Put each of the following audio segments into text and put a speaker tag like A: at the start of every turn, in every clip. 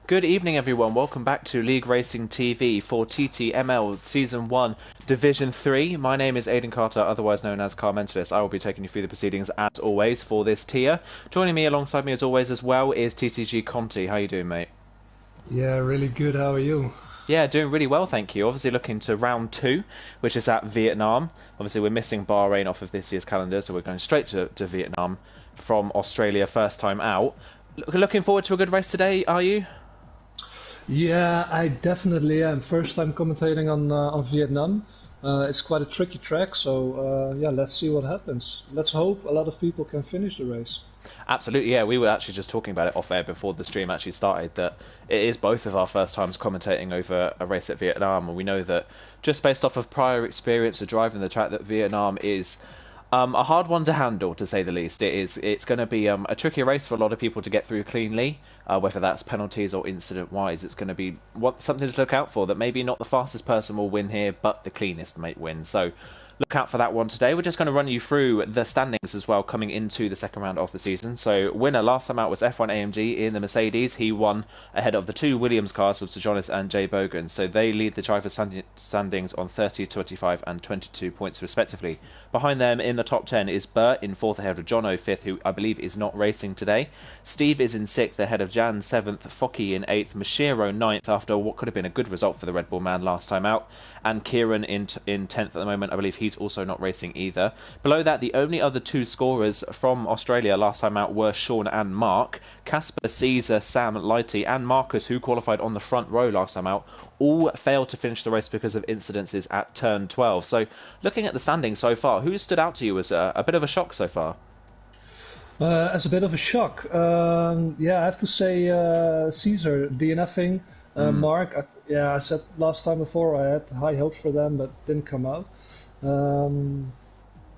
A: Good evening, everyone. Welcome back to League Racing TV for TTML Season 1, Division 3. My name is Aidan Carter, otherwise known as Car Mentalist. I will be taking you through the proceedings, as always, for this tier. Joining me alongside me, as always, as well, is TTG Conti. How you doing, mate?
B: Yeah, really good. How are you?
A: Yeah, doing really well, thank you. Obviously looking to round 2, which is at Vietnam. Obviously, we're missing Bahrain off of this year's calendar, so we're going straight to Vietnam from Australia, first time out. Looking forward to a good race today, are you?
B: Yeah, I definitely am. First time commentating on Vietnam. It's quite a tricky track, so yeah, let's see what happens. Let's hope a lot of people can finish the race.
A: Absolutely, yeah. We were actually just talking about it off air before the stream actually started that it is both of our first times commentating over a race at Vietnam, and we know that just based off of prior experience of driving the track, that Vietnam is a hard one to handle, to say the least. It's going to be a tricky race for a lot of people to get through cleanly, whether that's penalties or incident-wise. It's going to be something to look out for. That maybe not the fastest person will win here, but the cleanest might win. So look out for that one today. We're just going to run you through the standings as well coming into the second round of the season. So winner last time out was F1 AMG in the Mercedes. He won ahead of the two Williams cars of Sir Jonas and Jay Bogan. So they lead the driver standings on 30, 25 and 22 points respectively. Behind them in the top 10 is Bert in 4th ahead of Jono 5th, who I believe is not racing today. Steve is in 6th ahead of Jan 7th, Focky in 8th, Mashiro 9th after what could have been a good result for the Red Bull man last time out. And Kieran in 10th at the moment. I believe he's also not racing either. Below that, the only other two scorers from Australia last time out were Sean and Mark. Casper, Caesar, Sam, Lighty and Marcus, who qualified on the front row last time out, all failed to finish the race because of incidences at turn 12. So looking at the standings so far, who stood out to you as a bit of a shock so far?
B: As a bit of a shock, yeah, I have to say Caesar DNFing, Mark. Yeah, I said last time before I had high hopes for them, but didn't come out. Um,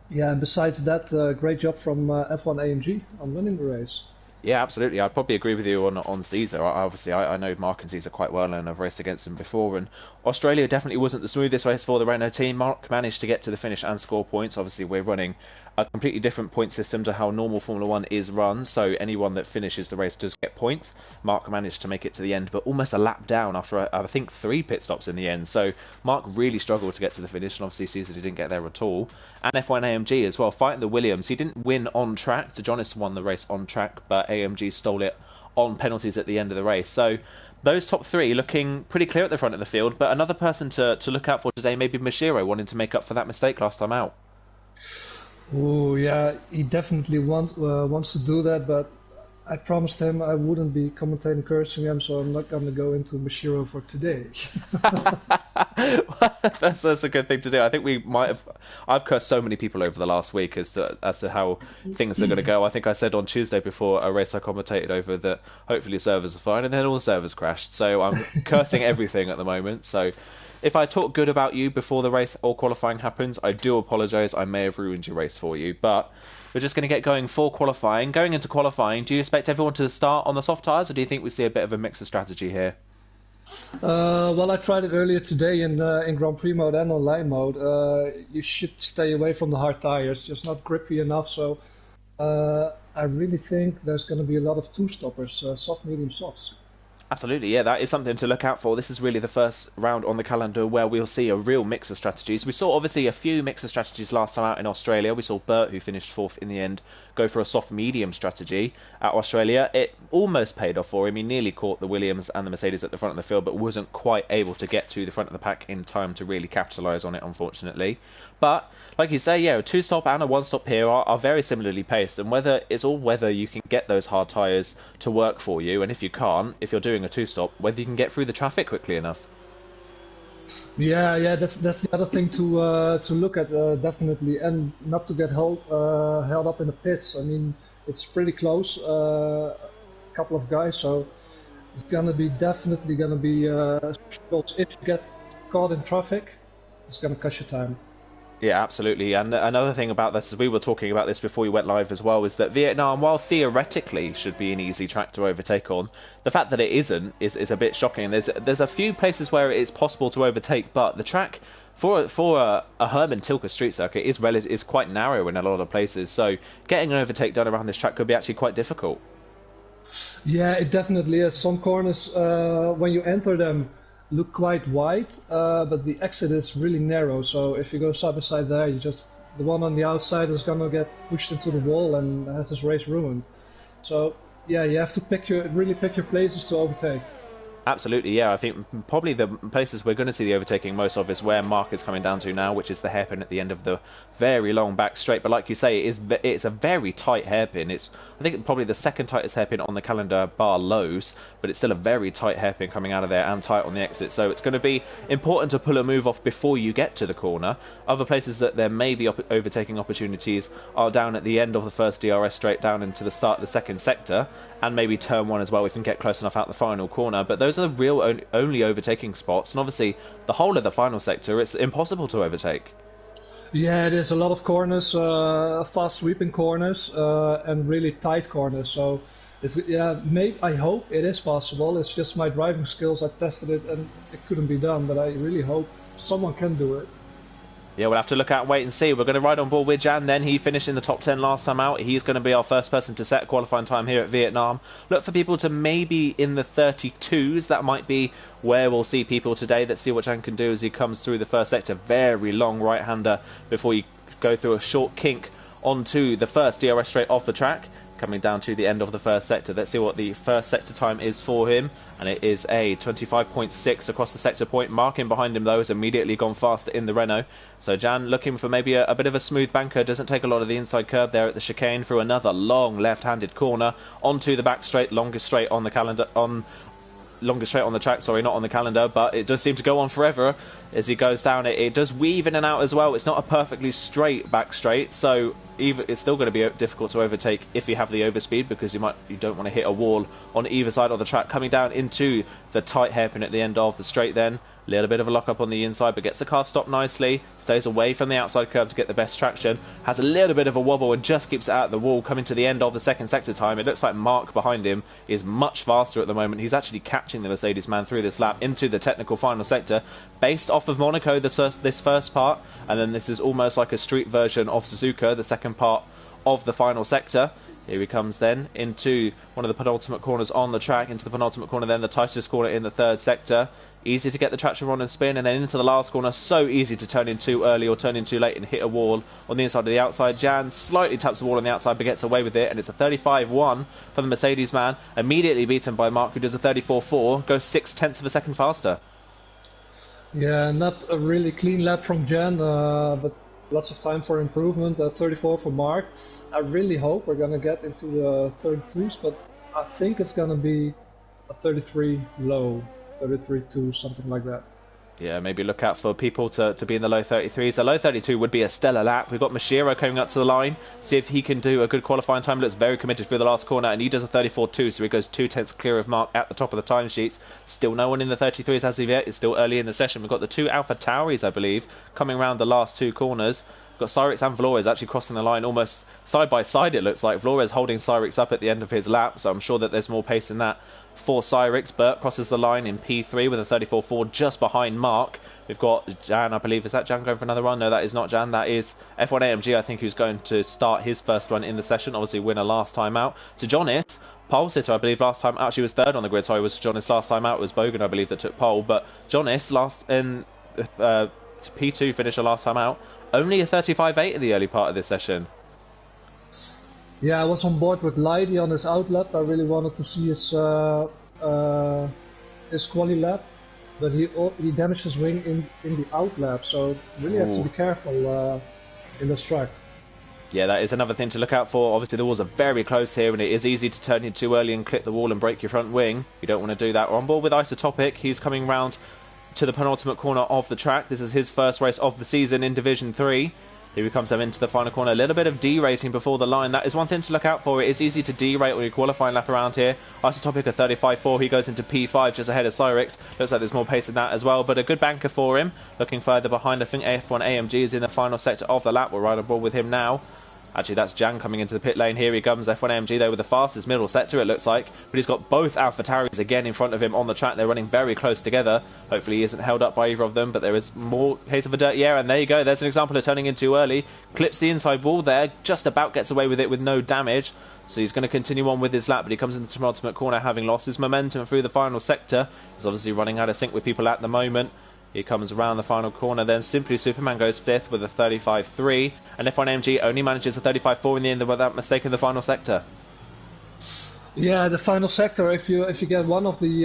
B: yeah, and besides that, great job from F1 AMG on winning the race.
A: Yeah, absolutely. I'd probably agree with you on Caesar. I know Mark and Caesar quite well and I've raced against them before. And Australia definitely wasn't the smoothest race for the Renault team. Mark managed to get to the finish and score points. Obviously, we're running a completely different point system to how normal Formula One is run. So anyone that finishes the race does get points. Mark managed to make it to the end, but almost a lap down after I think 3 pit stops in the end. So Mark really struggled to get to the finish, and obviously Caesar didn't get there at all. And F1 AMG as well, fighting the Williams. He didn't win on track. Jonas won the race on track, but AMG stole it on penalties at the end of the race. So those top 3 looking pretty clear at the front of the field, but another person to look out for today, maybe Mashiro, wanting to make up for that mistake last time out.
B: Oh yeah, he definitely wants to do that, but I promised him I wouldn't be commentating cursing him, so I'm not going to go into Mashiro for today.
A: That's a good thing to do. I think we might have. I've cursed so many people over the last week as to how things are going to go. I think I said on Tuesday before a race I commentated over that hopefully servers are fine, and then all the servers crashed. So I'm cursing everything at the moment. So if I talk good about you before the race or qualifying happens, I do apologise. I may have ruined your race for you, but we're just going to get going for qualifying. Going into qualifying, do you expect everyone to start on the soft tyres, or do you think we see a bit of a mix of strategy here?
B: Well, I tried it earlier today in Grand Prix mode and online mode. You should stay away from the hard tires, just not grippy enough. So I really think there's going to be a lot of two-stoppers, soft, medium, softs.
A: Absolutely, yeah, that is something to look out for. This is really the first round on the calendar where we'll see a real mix of strategies. We saw obviously a few mix of strategies last time out in Australia. We saw Bert, who finished 4th in the end, go for a soft medium strategy at Australia. It almost paid off for him. He nearly caught the Williams and the Mercedes at the front of the field, but wasn't quite able to get to the front of the pack in time to really capitalise on it, unfortunately. But like you say, yeah, a 2-stop and a 1-stop here are very similarly paced, and whether you can get those hard tyres to work for you, and if you can't, if you're doing a 2-stop, whether you can get through the traffic quickly enough.
B: Yeah, that's the other thing to look at definitely, and not to get held up in the pits. I mean, it's pretty close, a couple of guys, so it's definitely gonna be struggles. If you get caught in traffic, it's gonna cost you time.
A: Yeah, absolutely. And another thing about this, as we were talking about this before we went live as well, is that Vietnam, while theoretically should be an easy track to overtake on, the fact that it isn't is a bit shocking. There's a few places where it's possible to overtake, but the track for a Herman Tilke street circuit is quite narrow in a lot of places. So getting an overtake done around this track could be actually quite difficult.
B: Yeah, it definitely is. Some corners, when you enter them, look quite wide, but the exit is really narrow. So if you go side by side there, you just the one on the outside is gonna get pushed into the wall and has his race ruined. So yeah, you have to really pick your places to overtake.
A: Absolutely, yeah. I think probably the places we're going to see the overtaking most of is where Mark is coming down to now, which is the hairpin at the end of the very long back straight. But like you say, it's a very tight hairpin. It's, I think, probably the second tightest hairpin on the calendar bar lows, but it's still a very tight hairpin coming out of there and tight on the exit. So it's going to be important to pull a move off before you get to the corner. Other places that there may be overtaking opportunities are down at the end of the first DRS straight down into the start of the second sector, and maybe turn one as well. We can get close enough out the final corner, but those are the real only overtaking spots, and obviously the whole of the final sector, it's impossible to overtake.
B: Yeah, there's a lot of corners, fast sweeping corners, and really tight corners. So, I hope it is possible. It's just my driving skills. I tested it and it couldn't be done, but I really hope someone can do it.
A: Yeah, we'll have to look out and wait and see. We're going to ride on board with Jan then. He finished in the top 10 last time out. He's going to be our first person to set qualifying time here at Vietnam. Look for people to maybe in the 32s. That might be where we'll see people today. Let's see what Jan can do as he comes through the first sector. Very long right-hander before you go through a short kink onto the first DRS straight off the track. Coming down to the end of the first sector. Let's see what the first sector time is for him, and it is a 25.6 across the sector point. Marking behind him though has immediately gone faster in the Renault. So Jan looking for maybe a bit of a smooth banker, doesn't take a lot of the inside curve there at the chicane, through another long left-handed corner onto the back straight, longest straight on the track, sorry, not on the calendar, but it does seem to go on forever as he goes down. It does weave in and out as well. It's not a perfectly straight back straight, so it's still going to be difficult to overtake if you have the overspeed, because you don't want to hit a wall on either side of the track. Coming down into the tight hairpin at the end of the straight then. A little bit of a lock up on the inside, but gets the car stopped nicely, stays away from the outside curve to get the best traction, has a little bit of a wobble and just keeps it out of the wall. Coming to the end of the second sector time, it looks like Mark behind him is much faster at the moment. He's actually catching the Mercedes man through this lap into the technical final sector, based off of Monaco this first part, and then this is almost like a street version of Suzuka, the second part of the final sector. Here he comes then into one of the penultimate corners on the track, into the penultimate corner then, the tightest corner in the third sector. Easy to get the traction run and spin, and then into the last corner. So easy to turn in too early or turn in too late and hit a wall on the inside of the outside. Jan slightly taps the wall on the outside but gets away with it, and it's a 35-1 for the Mercedes man. Immediately beaten by Mark, who does a 34-4, goes 0.6 of a second faster.
B: Yeah, not a really clean lap from Jan, but lots of time for improvement. 34 for Mark. I really hope we're going to get into the 32s, but I think it's going to be a 33 low, 33-2, something like that.
A: Yeah, maybe look out for people to be in the low 33s. A low 32 would be a stellar lap. We've got Mashiro coming up to the line. See if he can do a good qualifying time. Looks very committed through the last corner, and he does a 34-2, so he goes 0.2 clear of Mark at the top of the timesheets. Still no one in the 33s as of yet. It's still early in the session. We've got the two Alpha Tauris, I believe, coming around the last two corners. We've got Cyrix and Flores actually crossing the line almost side by side, it looks like. Flores holding Cyrix up at the end of his lap, so I'm sure that there's more pace than that for Cyrix. Burt crosses the line in P3 with a 34-4 just behind Mark. We've got Jan, I believe. Is that Jan going for another run? No, that is not Jan. That is F1 AMG, I think, who's going to start his first run in the session. Obviously, winner last time out. So Jonis, pole sitter, I believe, last time out. She was third on the grid. Sorry, it was Jonis last time out. It was Bogan, I believe, that took pole. But Jonis, last in P2 finisher last time out. Only a 35-8 in the early part of this session.
B: Yeah, I was on board with Leidy on his outlap. I really wanted to see his quali lap, but he damaged his wing in the outlap, so really have to be careful in this track.
A: Yeah, that is another thing to look out for. Obviously, the walls are very close here, and it is easy to turn in too early and clip the wall and break your front wing. You don't want to do that. We're on board with Isotopic. He's coming round to the penultimate corner of the track. This is his first race of the season in Division 3. Here he comes into the final corner. A little bit of derating before the line. That is one thing to look out for. It is easy to derate when you qualifying lap around here. Isotopic a 35-4. He goes into P5 just ahead of Cyrix. Looks like there's more pace in that as well, but a good banker for him. Looking further behind, I think F1 AMG is in the final sector of the lap. We'll ride on board with him now. Actually, that's Jan coming into the pit lane. Here he comes, F1AMG though with the fastest middle sector, it looks like. But he's got both AlphaTauris again in front of him on the track. They're running very close together. Hopefully he isn't held up by either of them, but there is more case of a dirty air. And there you go, there's an example of turning in too early. Clips the inside wall there, just about gets away with it with no damage. So he's going to continue on with his lap, but he comes into the penultimate corner having lost his momentum through the final sector. He's obviously running out of sync with people at the moment. He comes around the final corner, then Simply Superman goes 5th with a 35.3, and F1AMG only manages a 35.4 in the end without mistake in the final sector.
B: Yeah, the final sector. If you get one of the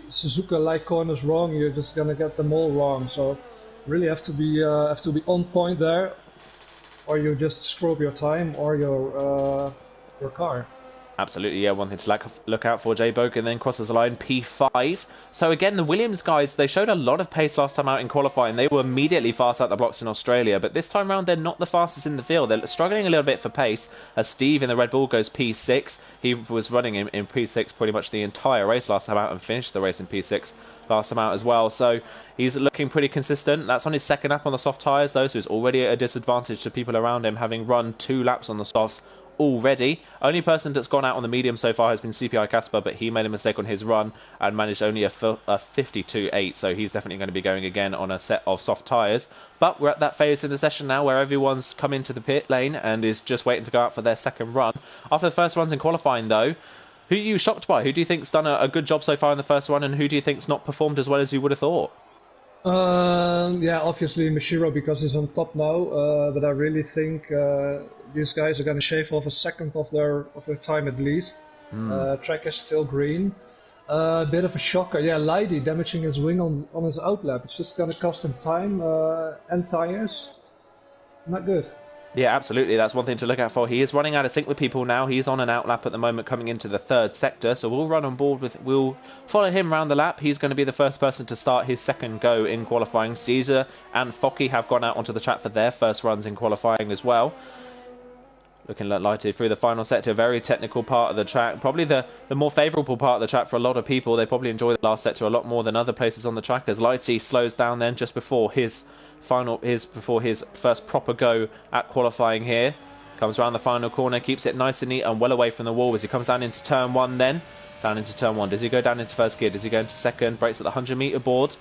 B: Suzuka-like corners wrong, you're just gonna get them all wrong. So really have to be on point there, or you just screw up your time or your car.
A: Absolutely, yeah, one thing to look out for. Jay Bogan then crosses the line, P5. So again, the Williams guys, they showed a lot of pace last time out in qualifying. They were immediately fast out the blocks in Australia, but this time around, they're not the fastest in the field. They're struggling a little bit for pace, as Steve in the Red Bull goes P6. He was running in P6 pretty much the entire race last time out and finished the race in P6 last time out as well. So he's looking pretty consistent. That's on his second lap on the soft tyres, though, so he's already at a disadvantage to people around him, having run 2 laps on the softs already. Only person that's gone out on the medium so far has been CPI Casper, but he made a mistake on his run and managed only a 52.8, so he's definitely going to be going again on a set of soft tyres. But we're at that phase in the session now where everyone's come into the pit lane and is just waiting to go out for their second run. After the first runs in qualifying though, who are you shocked by? Who do you think's done a good job so far in the first one, and who do you think's not performed as well as you would have thought?
B: Yeah, obviously Mashiro because he's on top now, but I really think these guys are going to shave off a second of their time at least. Track is still green. A bit of a shocker. Yeah, Leidy damaging his wing on his outlap. It's just going to cost him time and tires. Not good.
A: Yeah, absolutely. That's one thing to look out for. He is running out of sync with people now. He's on an outlap at the moment coming into the third sector. So we'll run on board with... We'll follow him around the lap. He's going to be the first person to start his second go in qualifying. Caesar and Focky have gone out onto the track for their first runs in qualifying as well. Looking lighted through the final sector, very technical part of the track. Probably the more favourable part of the track for a lot of people. They probably enjoy the last sector a lot more than other places on the track, as Lighty slows down then just before his first proper go at qualifying here. Comes around the final corner, keeps it nice and neat and well away from the wall as he comes down into turn 1 then. Down into turn 1. Does he go down into first gear? Does he go into second? Brakes at the 100-metre board.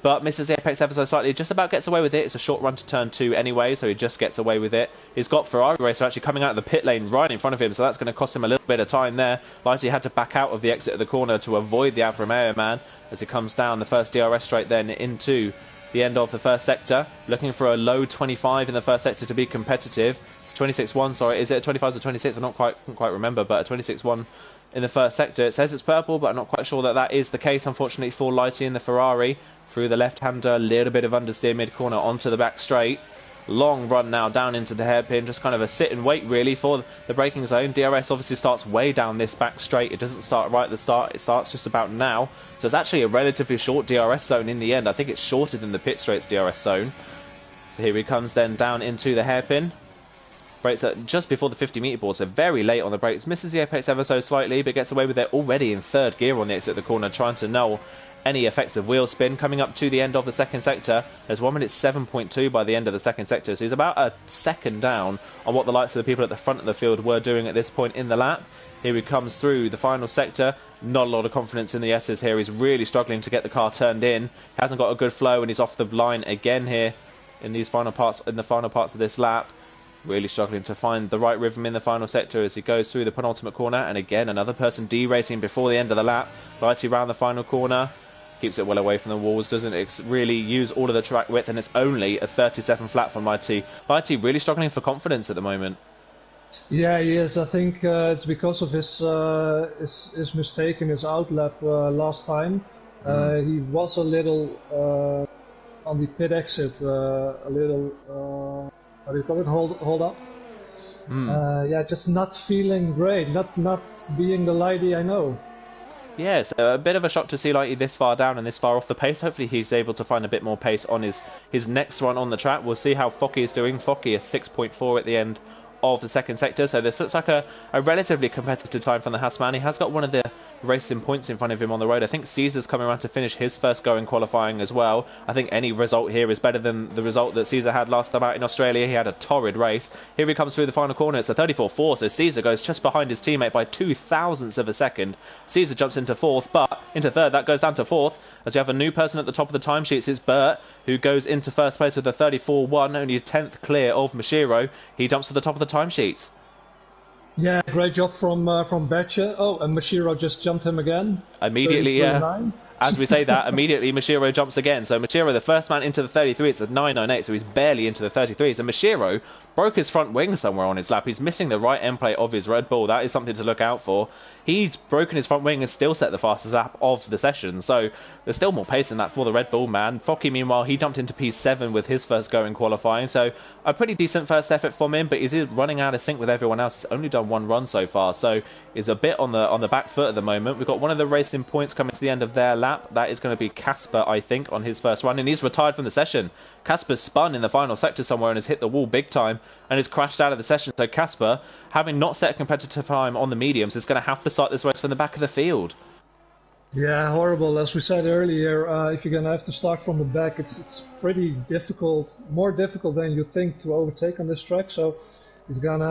A: But misses the apex ever so slightly, just about gets away with it. It's a short run to turn 2 anyway, so he just gets away with it. He's got Ferrari Racer actually coming out of the pit lane right in front of him, so that's going to cost him a little bit of time there. Lighty had to back out of the exit of the corner to avoid the Alfa Romeo man as he comes down the first DRS straight then into the end of the first sector, looking for a low 25 in the first sector to be competitive. It's 26.1, sorry, is it a 25 or 26? I don't quite remember, but a 26.1 in the first sector. It says it's purple, but I'm not quite sure that is the case, unfortunately, for Lighty in the Ferrari. Through the left-hander, a little bit of understeer mid-corner onto the back straight. Long run now down into the hairpin, just kind of a sit and wait really for the braking zone. DRS obviously starts way down this back straight. It doesn't start right at the start, it starts just about now. So it's actually a relatively short DRS zone in the end. I think it's shorter than the pit straight's DRS zone. So here he comes then down into the hairpin. Brakes at just before the 50-metre board, so very late on the brakes. Misses the apex ever so slightly, but gets away with it already in third gear on the exit of the corner, trying to null any effects of wheel spin. Coming up to the end of the second sector, there's 1 minute 7.2 by the end of the second sector, so he's about a second down on what the likes of the people at the front of the field were doing at this point in the lap. Here he comes through the final sector. Not a lot of confidence in the S's here. He's really struggling to get the car turned in. Hasn't got a good flow, and he's off the line again here in the final parts of this lap. Really struggling to find the right rhythm in the final sector as he goes through the penultimate corner. And again, another person derating before the end of the lap. Lighty round the final corner. Keeps it well away from the walls. Doesn't really use all of the track width. And it's only a 37 flat from Lighty. Lighty really struggling for confidence at the moment.
B: Yeah, he is. I think it's because of his mistake in his outlap last time. He was a little on the pit exit, a little... how do you call it? Hold up. Yeah, just not feeling great. Not being the Lighty I know.
A: Yeah, so a bit of a shock to see Lighty this far down and this far off the pace. Hopefully he's able to find a bit more pace on his next run on the track. We'll see how Focky is doing. Focky is 6.4 at the end of the second sector, so this looks like a relatively competitive time from the Haasman. He has got one of the racing points in front of him on the road. I think Caesar's coming around to finish his first go in qualifying as well. I think any result here is better than the result that Caesar had last time out in Australia. He had a torrid race. Here he comes through the final corner. It's a 34.4, so Caesar goes just behind his teammate by 0.02 of a second. Caesar jumps into fourth, but into third. That goes down to fourth, as you have a new person at the top of the timesheets. It's Bert, who goes into first place with a 34.1, only 10th clear of Mashiro. He jumps to the top of the timesheets.
B: Yeah, great job from Betcha. Oh, and Mashiro just jumped him again.
A: Immediately, yeah. As we say that, immediately Mashiro jumps again. So Mashiro, the first man into the 33, it's a 998, so he's barely into the 33s. And Mashiro broke his front wing somewhere on his lap. He's missing the right end plate of his Red Bull. That is something to look out for. He's broken his front wing and still set the fastest lap of the session. So there's still more pace in that for the Red Bull man. Focky, meanwhile, he jumped into P7 with his first go in qualifying. So a pretty decent first effort from him, but he's running out of sync with everyone else. He's only done one run so far, so he's a bit on the back foot at the moment. We've got one of the racing points coming to the end of their lap. That is going to be Casper, I think, on his first run, and he's retired from the session. Casper's spun in the final sector somewhere and has hit the wall big time and has crashed out of the session. So Casper, having not set a competitive time on the mediums, is going to have to start this race from the back of the field.
B: Yeah, horrible. As we said earlier, if you're going to have to start from the back, it's pretty difficult, more difficult than you think to overtake on this track. So he's going to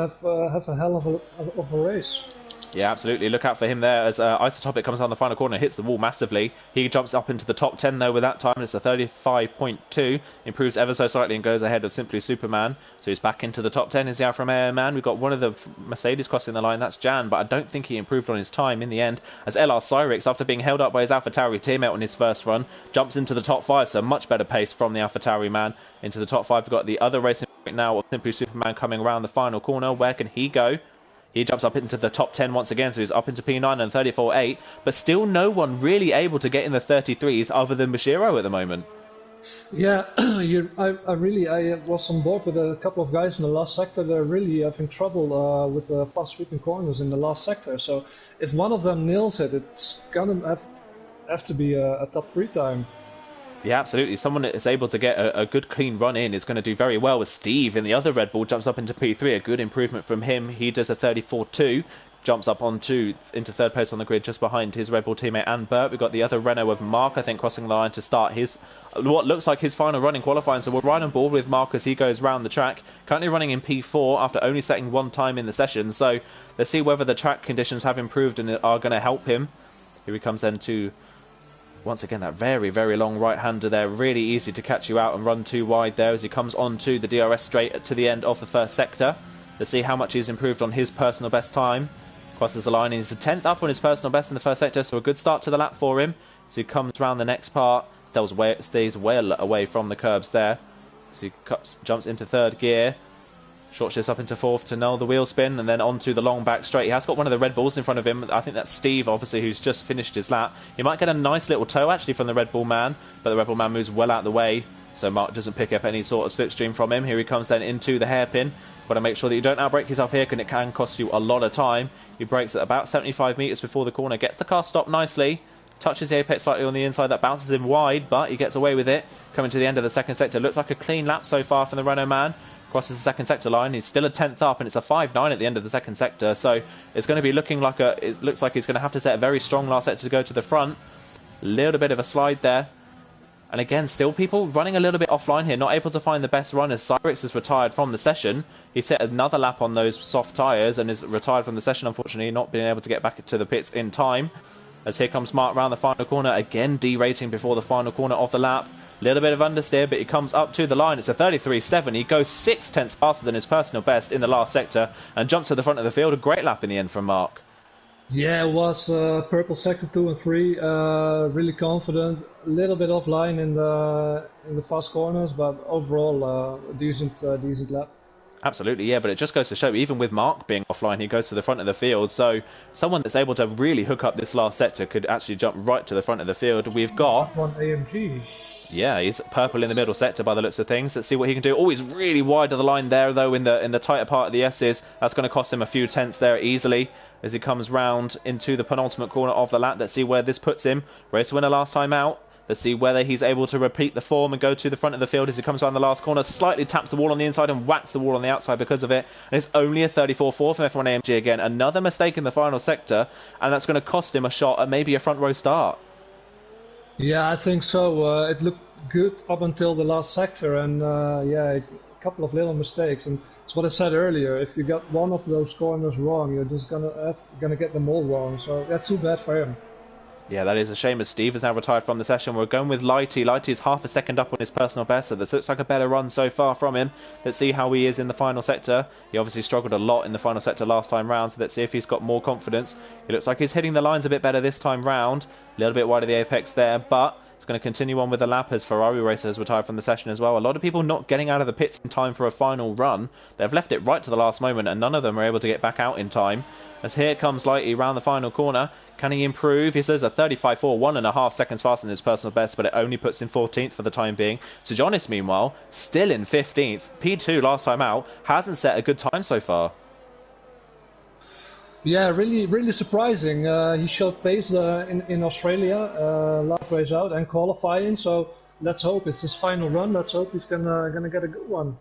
B: have a hell of a race.
A: Yeah, absolutely. Look out for him there as Isotopic comes on the final corner, hits the wall massively. He jumps up into the top 10 though with that time. It's a 35.2, improves ever so slightly and goes ahead of Simply Superman. So he's back into the top 10 as the Alfa Romeo man. We've got one of the Mercedes crossing the line, that's Jan, but I don't think he improved on his time in the end, as LR Cyrix, after being held up by his AlphaTauri teammate on his first run, jumps into the top 5, so much better pace from the AlphaTauri man into the top 5. We've got the other racing right now of Simply Superman coming around the final corner. Where can he go? He jumps up into the top 10 once again, so he's up into P9 and 34.8, but still no one really able to get in the 33s other than Mashiro at the moment.
B: Yeah, I was on board with a couple of guys in the last sector. They're really having trouble with the fast sweeping corners in the last sector. So if one of them nails it, it's gonna have to be a top 3 time.
A: Yeah, absolutely. Someone that is able to get a good clean run in is going to do very well. With Steve in the other Red Bull jumps up into P3, a good improvement from him. He does a 34.2, jumps up into third place on the grid just behind his Red Bull teammate and Bert. We've got the other Renault of Mark, I think, crossing the line to start his what looks like his final run in qualifying. So we're right on board with Mark as he goes round the track. Currently running in P4 after only setting one time in the session. So let's see whether the track conditions have improved and are going to help him. Here he comes then to... Once again, that very, very long right-hander there. Really easy to catch you out and run too wide there as he comes onto the DRS straight to the end of the first sector. Let's see how much he's improved on his personal best time. Crosses the line and he's a 10th up on his personal best in the first sector, so a good start to the lap for him. So he comes round the next part, stays well away from the curbs there. So he jumps into third gear. Short shifts up into fourth to null the wheel spin and then onto the long back straight. He has got one of the Red Bulls in front of him. I think that's Steve, obviously, who's just finished his lap. He might get a nice little tow, actually, from the Red Bull man, but the Red Bull man moves well out of the way, so Mark doesn't pick up any sort of slipstream from him. Here he comes then into the hairpin. Got to make sure that you don't outbrake yourself here, because it can cost you a lot of time. He brakes at about 75 metres before the corner, gets the car stopped nicely, touches the apex slightly on the inside. That bounces him wide, but he gets away with it. Coming to the end of the second sector. Looks like a clean lap so far from the Renault man. Crosses the second sector line. He's still a 10th up, and it's a 5.9 at the end of the second sector. So it's going to be looking like it looks like he's going to have to set a very strong last sector to go to the front. Little bit of a slide there. And again, still people running a little bit offline here, not able to find the best runners. Cyrix is retired from the session. He set another lap on those soft tyres and is retired from the session, unfortunately, not being able to get back to the pits in time. As here comes Mark round the final corner, again derating before the final corner of the lap. Little bit of understeer, but he comes up to the line. It's a 33.7. He goes 6/10 faster than his personal best in the last sector and jumps to the front of the field. A great lap in the end from Mark.
B: Yeah, it was purple sector 2 and 3. Really confident. A little bit offline in the fast corners, but overall decent lap.
A: Absolutely, yeah, but it just goes to show, even with Mark being offline, he goes to the front of the field. So someone that's able to really hook up this last sector could actually jump right to the front of the field. We've got...
B: One AMG.
A: Yeah, he's purple in the middle sector by the looks of things. Let's see what he can do. Oh, he's really wide of the line there, though, in the tighter part of the S's. That's going to cost him a few tenths there easily as he comes round into the penultimate corner of the lap. Let's see where this puts him. Race winner last time out. Let's see whether he's able to repeat the form and go to the front of the field as he comes around the last corner. Slightly taps the wall on the inside and whacks the wall on the outside because of it. And it's only a 34-4 from F1 AMG again. Another mistake in the final sector, and that's going to cost him a shot at maybe a front row start.
B: Yeah, I think so. It looked good up until the last sector, and yeah, a couple of little mistakes. And it's what I said earlier. If you got one of those corners wrong, you're just gonna get them all wrong. So yeah, too bad for him.
A: Yeah, that is a shame as Steve is now retired from the session. We're going with Lighty. Lighty is half a second up on his personal best, so this looks like a better run so far from him. Let's see how he is in the final sector. He obviously struggled a lot in the final sector last time round, so let's see if he's got more confidence. It looks like he's hitting the lines a bit better this time round. A little bit wide of the apex there, but it's going to continue on with the lap as Ferrari Racer has retired from the session as well. A lot of people not getting out of the pits in time for a final run. They've left it right to the last moment, and none of them are able to get back out in time. As here comes Lighty round the final corner. Can he improve? He says a 35.4, 1.5 seconds faster than his personal best, but it only puts him 14th for the time being. Sejonis, meanwhile, still in 15th. P2 last time out, hasn't set a good time so far.
B: Yeah, really surprising. He showed pace in Australia, last race out and qualifying. So let's hope it's his final run. Let's hope he's gonna get a good one.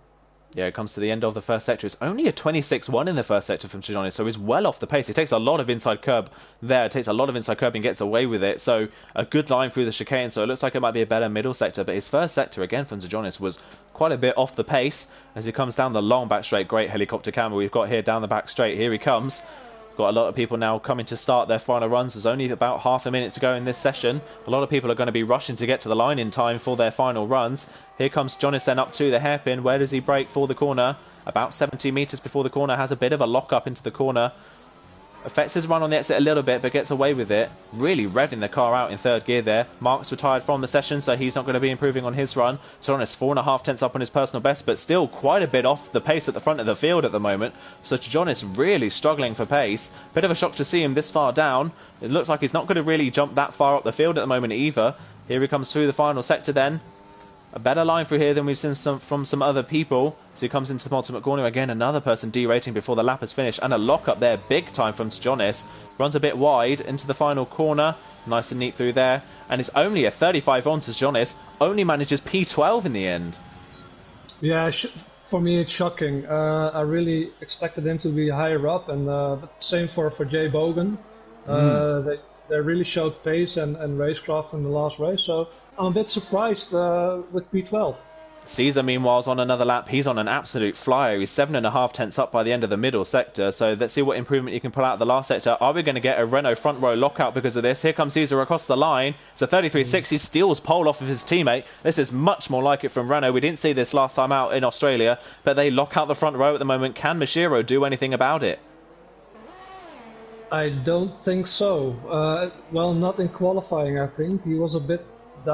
A: Yeah, it comes to the end of the first sector. It's only a 26-1 in the first sector from Sejonis, so he's well off the pace. He takes a lot of inside curb there, takes a lot of inside curb and gets away with it. So a good line through the chicane, so it looks like it might be a better middle sector. But his first sector, again, from Sejonis was quite a bit off the pace as he comes down the long back straight. Great helicopter camera we've got here down the back straight. Here he comes. Got a lot of people now coming to start their final runs. There's only about half a minute to go in this session. A lot of people are going to be rushing to get to the line in time for their final runs. Here comes Jonas then up to the hairpin. Where does he brake for the corner? About 70 metres before the corner. Has a bit of a lock up into the corner. Affects his run on the exit a little bit, but gets away with it. Really revving the car out in third gear there. Mark's retired from the session, so he's not going to be improving on his run. Sejonis 4.5 tenths up on his personal best, but still quite a bit off the pace at the front of the field at the moment. So Sejonis really struggling for pace. Bit of a shock to see him this far down. It looks like he's not going to really jump that far up the field at the moment either. Here he comes through the final sector then. A better line through here than we've seen from some other people. So he comes into the ultimate corner again. Another person derating before the lap is finished. And a lock up there big time from Sejonis. Runs a bit wide into the final corner. Nice and neat through there. And it's only a 35 on to Sejonis. Only manages P12 in the end.
B: Yeah, for me it's shocking. I really expected him to be higher up. And but same for Jay Bogan. They really showed pace and racecraft in the last race, so I'm a bit surprised with P12.
A: Caesar, meanwhile, is on another lap. He's on an absolute flyer. He's 7.5 tenths up by the end of the middle sector. So let's see what improvement you can pull out of the last sector. Are we going to get a Renault front row lockout because of this? Here comes Caesar across the line. It's a 33.6. He steals pole off of his teammate. This is much more like it from Renault. We didn't see this last time out in Australia, but they lock out the front row at the moment. Can Mashiro do anything about it?
B: I don't think so. Well, not in qualifying, I think. He was a bit...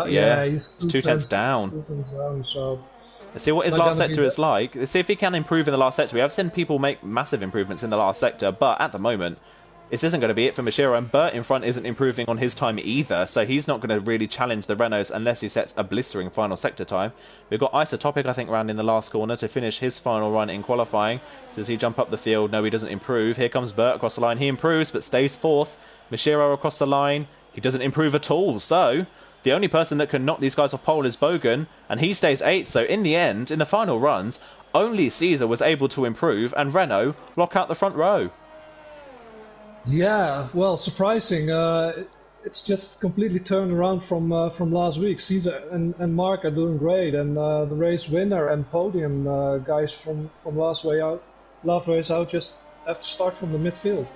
A: Yeah,
B: he's
A: 2 tenths down.
B: 2 tenths down, so...
A: Let's see what his last sector is like. Let's see if he can improve in the last sector. We have seen people make massive improvements in the last sector, but at the moment, this isn't going to be it for Mashiro, and Burt in front isn't improving on his time either, so he's not going to really challenge the Renaults unless he sets a blistering final sector time. We've got Isotopic, I think, round in the last corner to finish his final run in qualifying. Does he jump up the field? No, he doesn't improve. Here comes Burt across the line. He improves, but stays fourth. Mashiro across the line. He doesn't improve at all, so... the only person that can knock these guys off pole is Bogan, and he stays 8th, so in the end, in the final runs, only Caesar was able to improve, and Renault lock out the front row.
B: Yeah, well, surprising. It's just completely turned around from last week. Caesar and Mark are doing great, and the race winner and podium guys from last race out just have to start from the midfield.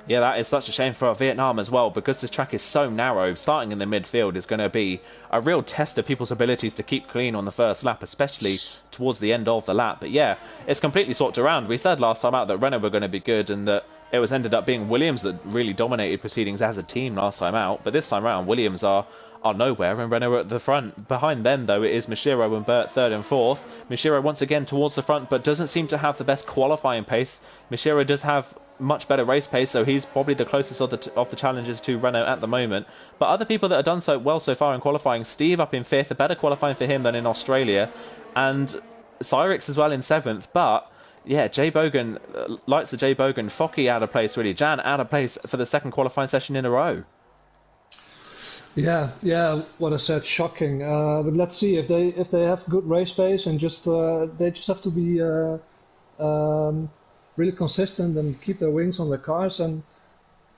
A: Yeah, that is such a shame for Vietnam as well, because this track is so narrow. Starting in the midfield is going to be a real test of people's abilities to keep clean on the first lap, especially towards the end of the lap. But yeah, it's completely swapped around. We said last time out that Renault were going to be good and that it was ended up being Williams that really dominated proceedings as a team last time out. But this time around, Williams are nowhere and Renault are at the front. Behind them, though, it is Mashiro and Burt 3rd and 4th. Mashiro once again towards the front, but doesn't seem to have the best qualifying pace. Mashiro does have much better race pace, so he's probably the closest of the challengers to Renault at the moment. But other people that have done so well so far in qualifying, Steve up in 5th, a better qualifying for him than in Australia, and Cyrix as well in 7th. But yeah, Jay Bogan, lights of Jay Bogan, Focky out of place really, Jan out of place for the second qualifying session in a row.
B: Yeah. What I said, shocking. But let's see if they have good race pace and just they just have to be um, really consistent and keep their wings on their cars. And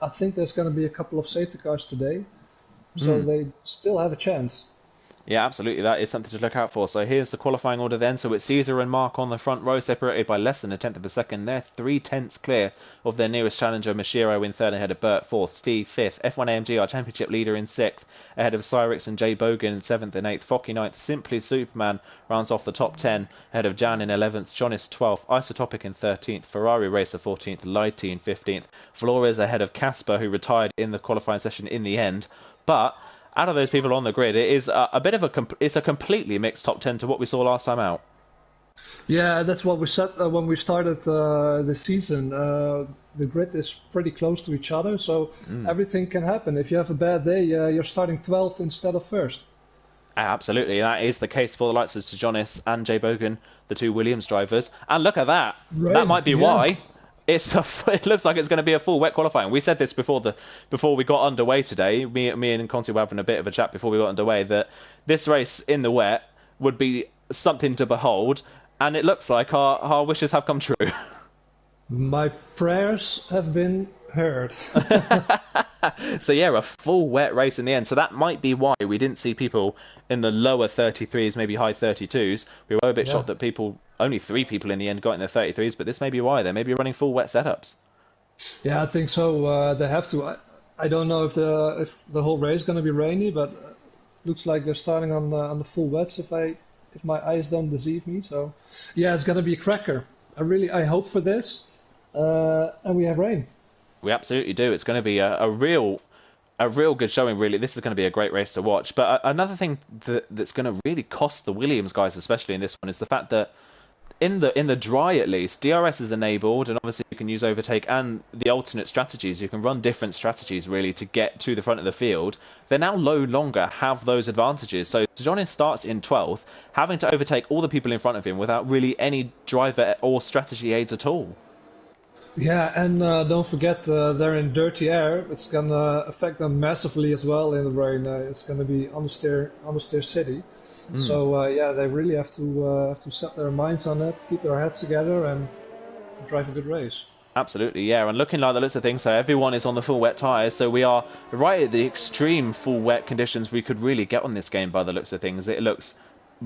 B: I think there's going to be a couple of safety cars today, so
A: Mm.
B: they still have a chance.
A: Yeah, absolutely. That is something to look out for. So here's the qualifying order then. So it's Caesar and Mark on the front row, separated by less than a tenth of a second. They're 3/10 clear of their nearest challenger. Mashiro in third ahead of Bert fourth. Steve fifth. F1 AMG, our championship leader, in sixth, ahead of Cyrix and Jay Bogan in seventh and eighth. Focky ninth. Simply Superman rounds off the top 10 ahead of Jan in 11th. Jonis 12th. Isotopic in 13th. Ferrari Racer 14th. Lighty in 15th. Flores ahead of Casper, who retired in the qualifying session in the end. But out of those people on the grid, it is a bit of it's a completely mixed top 10 to what we saw last time out.
B: Yeah, that's what we said when we started the season. The grid is pretty close to each other, so everything can happen. If you have a bad day, you're starting 12th instead of first.
A: Absolutely, that is the case for the likes of Jonis and Jay Bogan, the two Williams drivers. And look at that. That
B: Rain,
A: might be
B: yeah.
A: why it looks like it's going to be a full wet qualifying. We said this before we got underway today. Me and Conti were having a bit of a chat before we got underway that this race in the wet would be something to behold, and it looks like our wishes have come true.
B: My prayers have been heard.
A: So yeah, a full wet race in the end. So that might be why we didn't see people in the lower 33s, maybe high 32s. We were a bit
B: Yeah.
A: shocked that only 3 people in the end got in the 33s, but this may be why. They may be running full wet setups.
B: Yeah, I think so. They have to. I don't know if the whole race is going to be rainy, but looks like they're starting on the full wets if my eyes don't deceive me. So yeah, it's going to be a cracker. I hope for this, and we have rain.
A: We absolutely do. It's going to be a real good showing, really. This is going to be a great race to watch. But another thing that's going to really cost the Williams guys, especially in this one, is the fact that in the dry at least, DRS is enabled, and obviously you can use overtake and the alternate strategies. You can run different strategies really to get to the front of the field. They now no longer have those advantages. So Jonis starts in 12th, having to overtake all the people in front of him without really any driver or strategy aids at all.
B: Yeah, and don't forget they're in dirty air. It's gonna affect them massively as well in the rain. It's gonna be understeer city. So yeah, they really have to set their minds on it, keep their heads together, and drive a good race.
A: Absolutely, yeah. And looking like the looks of things, so everyone is on the full wet tyres. So we are right at the extreme full wet conditions we could really get on this game by the looks of things. It looks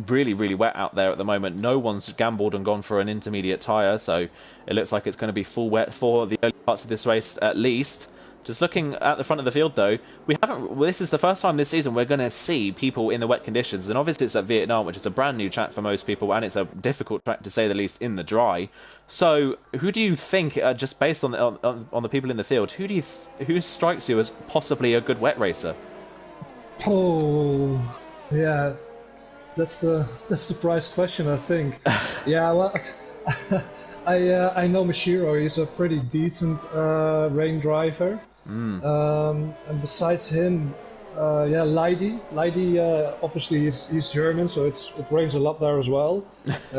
A: really, really wet out there at the moment. No one's gambled and gone for an intermediate tyre, so it looks like it's going to be full wet for the early parts of this race at least. Just looking at the front of the field, though, we haven't. Well, this is the first time this season we're going to see people in the wet conditions, and obviously it's at Vietnam, which is a brand new track for most people, and it's a difficult track to say the least in the dry. So, who do you think, just based on the people in the field, who strikes you as possibly a good wet racer?
B: Oh, yeah, that's the prize question, I think. Yeah, well, I know Mashiro. He's a pretty decent rain driver. And besides him, yeah, Leidy, obviously he's German, so it rains a lot there as well.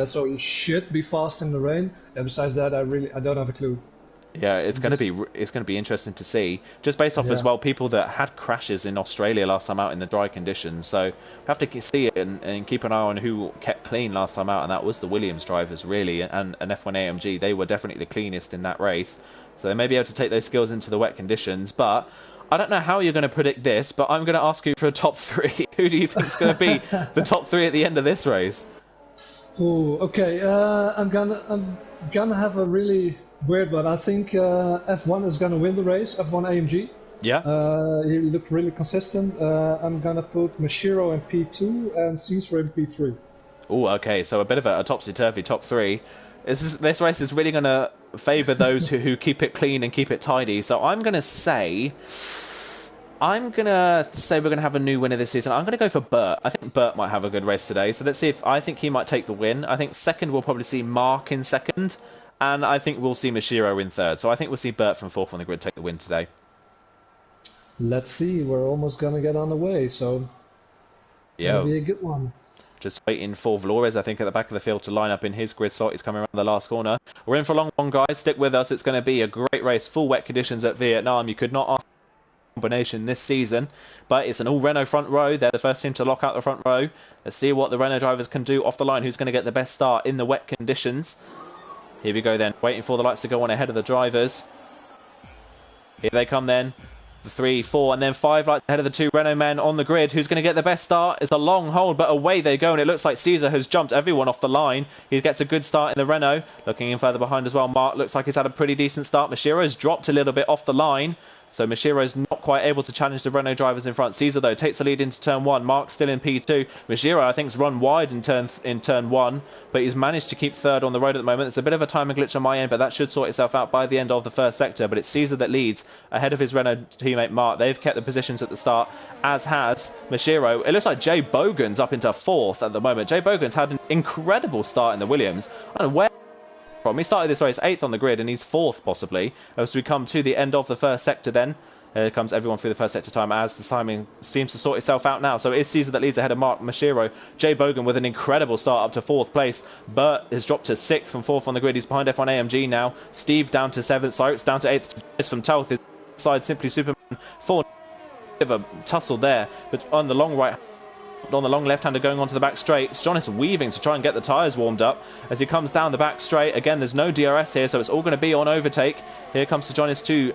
B: So he should be fast in the rain. And besides that, I don't have a clue.
A: Yeah, it's going to be interesting to see. Just based off as
B: Yeah.
A: well, people that had crashes in Australia last time out in the dry conditions. So we have to see it and keep an eye on who kept clean last time out, and that was the Williams drivers really, and F1 AMG. They were definitely the cleanest in that race. So they may be able to take those skills into the wet conditions. But I don't know how you're going to predict this, but I'm going to ask you for a top three. Who do you think is going to be the top three at the end of this race?
B: Ooh, okay. I'm gonna have a really weird one. I think F1 is gonna win the race. F1 AMG.
A: Yeah.
B: He looked really consistent. I'm gonna put Mashiro in P2 and Caesar in P3.
A: Oh, okay. So a bit of a topsy-turvy top three. This race is really going to favour those who keep it clean and keep it tidy. So I'm going to say we're going to have a new winner this season. I'm going to go for Bert. I think Bert might have a good race today. So let's see if I think he might take the win. I think second we'll probably see Mark in second. And I think we'll see Mashiro in third. So I think we'll see Bert from fourth on the grid take the win today.
B: Let's see. We're almost gonna get on the way, so it'll be a good one.
A: Just waiting for Flores, I think, at the back of the field to line up in his grid slot. He's coming around the last corner. We're in for a long one, guys. Stick with us. It's going to be a great race. Full wet conditions at Vietnam. You could not ask combination this season. But it's an all Renault front row. They're the first team to lock out the front row. Let's see what the Renault drivers can do off the line. Who's going to get the best start in the wet conditions? Here we go then, waiting for the lights to go on ahead of the drivers. Here they come then. The 3, 4, and then 5 lights ahead of the 2 Renault men on the grid. Who's going to get the best start? It's a long hold, but away they go, and it looks like Caesar has jumped everyone off the line. He gets a good start in the Renault. Looking in further behind as well, Mark looks like he's had a pretty decent start. Mashiro's dropped a little bit off the line, so Mashiro's not quite able to challenge the Renault drivers in front. Caesar, though, takes the lead into turn 1. Mark's still in P2. Mashiro, I think, has run wide in turn 1, but he's managed to keep third on the road at the moment. It's a bit of a timing glitch on my end, but that should sort itself out by the end of the first sector. But it's Caesar that leads ahead of his Renault teammate Mark. They've kept the positions at the start, as has Mashiro. It looks like Jay Bogan's up into 4th at the moment. Jay Bogan's had an incredible start in the Williams. I don't know where from. He started this race 8th on the grid, and he's 4th possibly. As we come to the end of the first sector then. Here comes everyone through the first sector time as the timing seems to sort itself out now. So it is Caesar that leads ahead of Mark Mashiro. Jay Bogan with an incredible start up to 4th place. Bert has dropped to 6th from 4th on the grid. He's behind F1 AMG now. Steve down to 7th. Cyrus down to 8th. It's from 12th. His side Simply Superman. 4. Bit of a tussle there. But on the long right, on the long left-hander going onto the back straight. Jonas weaving to try and get the tyres warmed up as he comes down the back straight. Again, there's no DRS here, so it's all going to be on overtake. Here comes Jonas to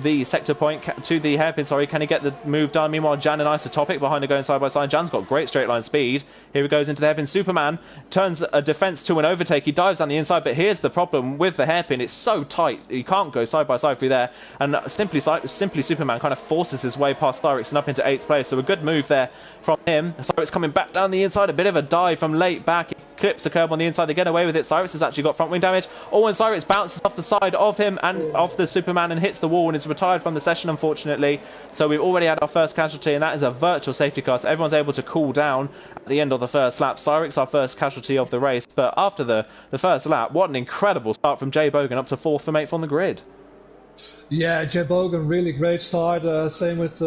A: the sector point, to the hairpin, sorry. Can he get the move done? Meanwhile, Jan and Isotopic behind are going side by side. Jan's got great straight line speed. Here he goes into the hairpin. Superman turns a defence to an overtake. He dives down the inside, but here's the problem with the hairpin. It's so tight. You can't go side by side through there. And Simply Superman kind of forces his way past Cyrix and up into 8th place. So a good move there from him. Cyrix coming back down the inside. A bit of a dive from late back. He clips the curb on the inside. They get away with it. Cyrix has actually got front wing damage. Oh, and Cyrix bounces off the side of him and off the Superman and hits the wall and is retired from the session, unfortunately. So we've already had our first casualty, and that is a virtual safety car. So everyone's able to cool down at the end of the first lap. Cyrix, our first casualty of the race. But after the first lap, what an incredible start from Jay Bogan, up to 4th from 8th on the grid.
B: Yeah, Jay Bogan, really great start. Same with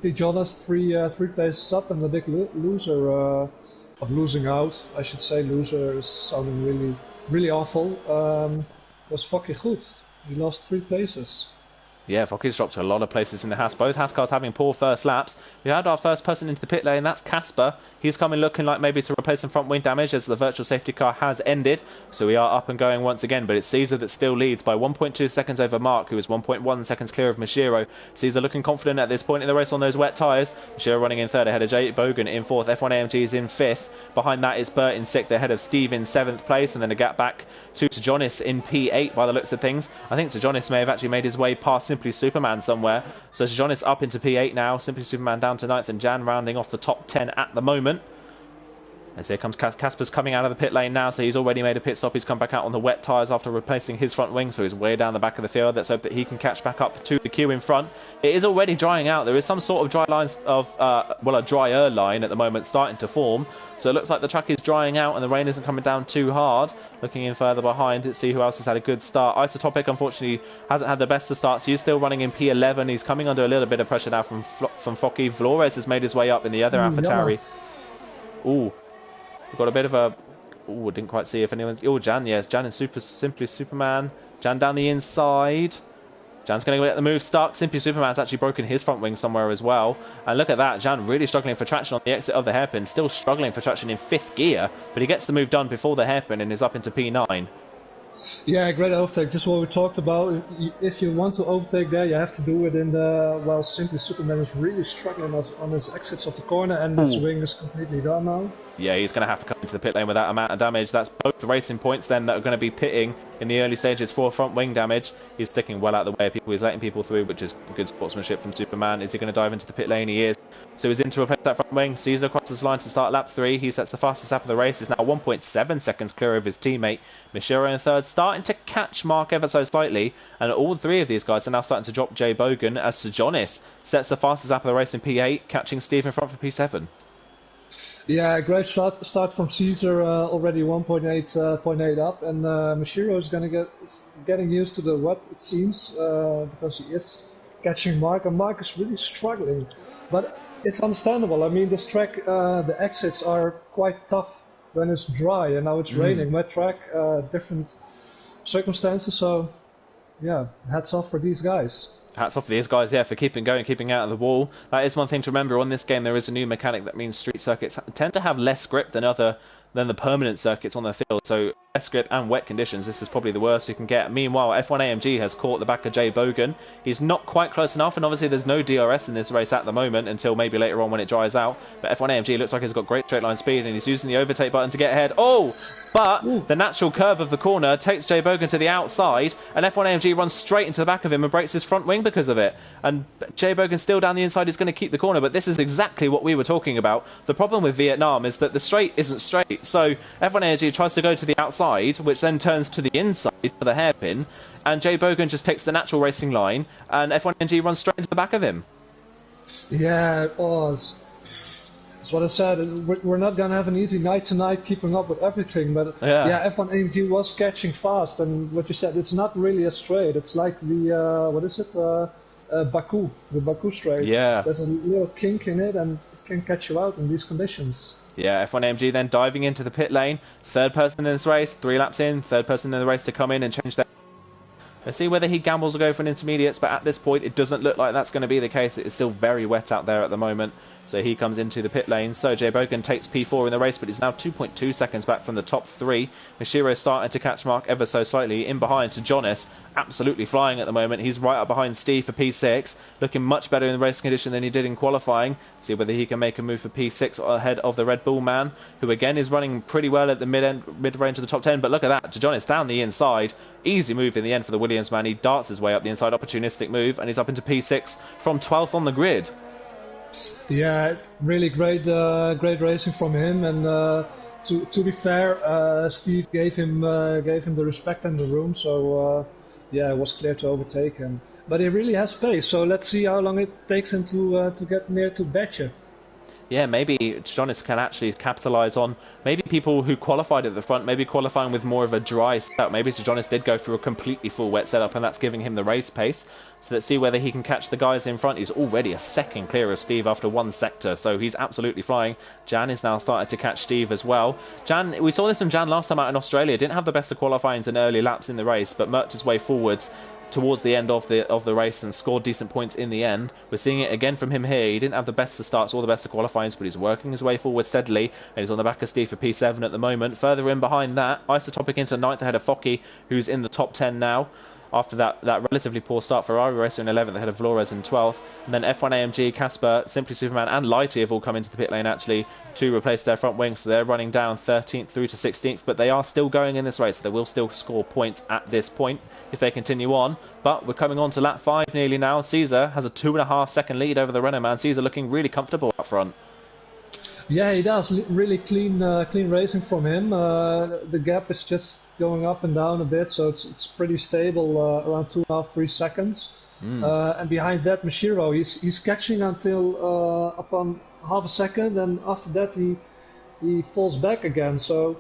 B: T. Jonas, three places up, and the big loser of losing out, I should say. Loser is sounding really, really awful. Was fucking good. He lost 3 places.
A: Yeah, Focky's dropped to a lot of places in the Haas. Both Haas cars having poor first laps. We had our first person into the pit lane, that's Casper. He's coming looking like maybe to replace some front wing damage as the virtual safety car has ended. So we are up and going once again, but it's Caesar that still leads by 1.2 seconds over Mark, who is 1.1 seconds clear of Mashiro. Caesar looking confident at this point in the race on those wet tyres. Mashiro running in 3rd ahead of Jay Bogan in 4th. F1 AMG is in 5th. Behind that is Bert in 6th ahead of Steve in 7th place, and then a gap back to Jonis in P8 by the looks of things. I think Jonis may have actually made his way past Simply Superman somewhere. So Jonis up into P8 now. Simply Superman down to 9th, and Jan rounding off the top 10 at the moment. As here comes Casper's coming out of the pit lane now, so he's already made a pit stop. He's come back out on the wet tyres after replacing his front wing, so he's way down the back of the field. Let's hope that he can catch back up to the queue in front. It is already drying out. There is some sort of dry lines of, well, a drier line at the moment starting to form. So it looks like the track is drying out and the rain isn't coming down too hard. Looking in further behind to see who else has had a good start. Isotopic, unfortunately, hasn't had the best of starts. He's still running in P11. He's coming under a little bit of pressure now from Focky. Flores has made his way up in the other AlphaTauri. Ooh. We've got a bit of a... Oh, I didn't quite see if anyone's... Oh, Jan, yes. Jan is Simply Superman. Jan down the inside. Jan's going to get the move stuck. Simply Superman's actually broken his front wing somewhere as well. And look at that. Jan really struggling for traction on the exit of the hairpin. Still struggling for traction in 5th gear. But he gets the move done before the hairpin and is up into P9.
B: Yeah, great overtake. Just what we talked about. If you want to overtake there, you have to do it in the... Well, Simply Superman is really struggling on his exits of the corner, and his wing is completely done now. Yeah,
A: he's going to have to come into the pit lane with that amount of damage. That's both the racing points then that are going to be pitting in the early stages for front wing damage. He's sticking well out of the way of people. He's letting people through, which is good sportsmanship from Superman. Is he going to dive into the pit lane? He is. So he's in to replace that front wing. Caesar crosses the line to start lap 3. He sets the fastest lap of the race. He's now 1.7 seconds clear of his teammate. Mashiro in 3rd, starting to catch Mark ever so slightly. And all 3 of these guys are now starting to drop Jay Bogan as Sejonis sets the fastest lap of the race in P8, catching Steve in front for P7.
B: Yeah, great start from Caesar, already 1.8 up, and Mashiro is getting used to the wet, it seems, because he is catching Mark, and Mark is really struggling. But it's understandable. I mean, this track, the exits are quite tough when it's dry, and now it's raining. Wet track, different circumstances, so yeah, hats off for these guys.
A: Hats off to these guys, yeah, for keeping going, keeping out of the wall. That is one thing to remember on this game. There is a new mechanic that means street circuits tend to have less grip than the permanent circuits on the field. So less grip and wet conditions. This is probably the worst you can get. Meanwhile, F1 AMG has caught the back of Jay Bogan. He's not quite close enough, and obviously there's no DRS in this race at the moment until maybe later on when it dries out. But F1 AMG looks like he's got great straight line speed, and he's using the overtake button to get ahead. Oh, but the natural curve of the corner takes Jay Bogan to the outside, and F1 AMG runs straight into the back of him and breaks his front wing because of it. And Jay Bogan still down the inside is going to keep the corner, but this is exactly what we were talking about. The problem with Vietnam is that the straight isn't straight. So F1 AMG tries to go to the outside, which then turns to the inside for the hairpin, and Jay Bogan just takes the natural racing line, and F1 AMG runs straight into the back of him.
B: Yeah, it's what I said. We're not going to have an easy night tonight keeping up with everything, but yeah, F1 AMG was catching fast, and what you said, it's not really a straight. It's like the, what is it, Baku, the Baku straight.
A: Yeah.
B: There's a little kink in it, and it can catch you out in these conditions.
A: Yeah, F1 AMG then diving into the pit lane. Third person in this race, 3 laps in, third person in the race to come in and change that. Let's see whether he gambles or go for an intermediates, but at this point it doesn't look like that's going to be the case. It is still very wet out there at the moment. So he comes into the pit lane. So Jay Bogan takes P4 in the race, but he's now 2.2 seconds back from the top 3. Mishiro starting to catch Mark ever so slightly. In behind to Jonas, absolutely flying at the moment. He's right up behind Steve for P6, looking much better in the race condition than he did in qualifying. See whether he can make a move for P6 ahead of the Red Bull man, who again is running pretty well at the mid-range of the top 10. But look at that, to Jonas down the inside. Easy move in the end for the Williams man. He darts his way up the inside, opportunistic move, and he's up into P6 from 12th on the grid.
B: Yeah, really great racing from him, and to be fair, Steve gave him the respect in the room, so yeah, it was clear to overtake him. But he really has pace, so let's see how long it takes him to get near to Betcher.
A: Yeah, maybe Jonas can actually capitalise on maybe people who qualified at the front, maybe qualifying with more of a dry setup. Maybe Jonas did go through a completely full wet setup, and that's giving him the race pace. So let's see whether he can catch the guys in front. He's already a second clear of Steve after one sector, so he's absolutely flying. Jan is now starting to catch Steve as well. Jan, we saw this from Jan last time out in Australia. Didn't have the best of qualifyings and early laps in the race, but worked his way forwards towards the end of the race and scored decent points in the end. We're seeing it again from him here. He didn't have the best of starts or the best of qualifyings, but he's working his way forward steadily, and he's on the back of Steve for P7 at the moment. Further in behind that, Isotopic into 9th ahead of Focky, who's in the top 10 now. After that relatively poor start, Ferrari Racer in 11th ahead of Flores in 12th. And then F1 AMG, Casper, Simply Superman and Lighty have all come into the pit lane actually to replace their front wing. So they're running down 13th through to 16th, but they are still going in this race. So they will still score points at this point if they continue on. But we're coming on to lap 5 nearly now. Caesar has a 2.5 second lead over the Renault man. Caesar looking really comfortable up front.
B: Yeah, he does. Really clean racing from him. The gap is just going up and down a bit, so it's pretty stable, around 2.5-3 seconds. And behind that, Mishiro, he's catching until upon half a second, and after that he falls back again. So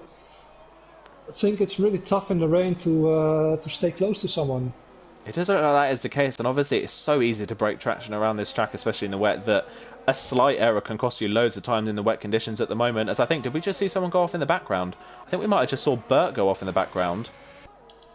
B: I think it's really tough in the rain to stay close to someone.
A: It does look like that is the case, and obviously it's so easy to break traction around this track, especially in the wet, that a slight error can cost you loads of times in the wet conditions at the moment. As I think, did we just see someone go off in the background? I think we might have just saw Bert go off in the background.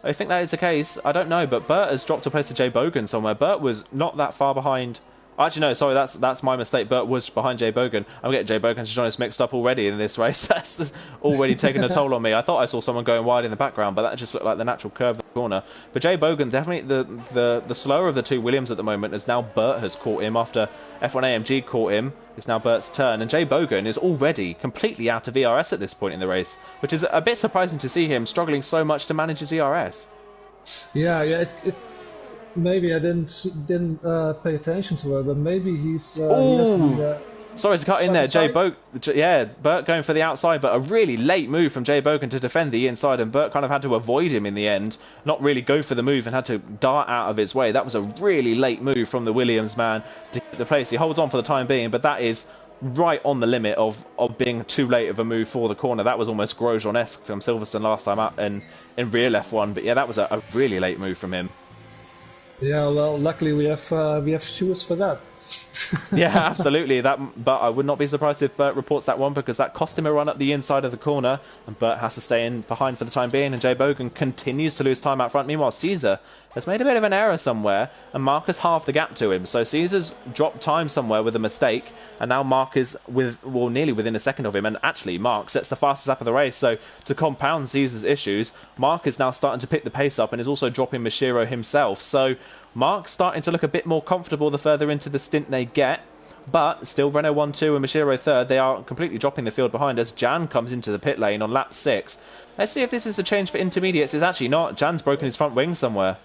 A: I think that is the case. I don't know, but Bert has dropped a place to Jay Bogan somewhere. Bert was not that far behind. Actually, no, sorry, that's my mistake. Bert was behind Jay Bogan. I'm getting Jay Bogan and Jonas mixed up already in this race. That's already taken a toll on me. I thought I saw someone going wide in the background, but that just looked like the natural curve of the corner. But Jay Bogan, definitely the slower of the two Williams at the moment, as now Bert has caught him after F1 AMG caught him. It's now Bert's turn, and Jay Bogan is already completely out of ERS at this point in the race, which is a bit surprising to see him struggling so much to manage his ERS.
B: Yeah, maybe I didn't pay attention to it, but maybe he's.
A: Sorry to cut in there, Bert going for the outside, but a really late move from Jay Bogan to defend the inside, and Bert kind of had to avoid him in the end, not really go for the move and had to dart out of his way. That was a really late move from the Williams man to get the place. He holds on for the time being, but that is right on the limit of being too late of a move for the corner. That was almost Grosjean-esque from Silverstone last time out in real F1, but yeah, that was a really late move from him.
B: Yeah, well, luckily we have stewards for that.
A: Yeah, absolutely. But I would not be surprised if Bert reports that one because that cost him a run up the inside of the corner, and Bert has to stay in behind for the time being. And Jay Bogan continues to lose time out front. Meanwhile, Caesar has made a bit of an error somewhere, and Mark has halved the gap to him. So Caesar's dropped time somewhere with a mistake, and now Mark is nearly within a second of him. And actually, Mark sets the fastest lap of the race. So to compound Caesar's issues, Mark is now starting to pick the pace up and is also dropping Mashiro himself. So Mark's starting to look a bit more comfortable the further into the stint they get, but still Renault 1-2 and Mashiro 3rd. They are completely dropping the field behind us. Jan comes into the pit lane on lap 6. Let's see if this is a change for intermediates. It's actually not. Jan's broken his front wing somewhere.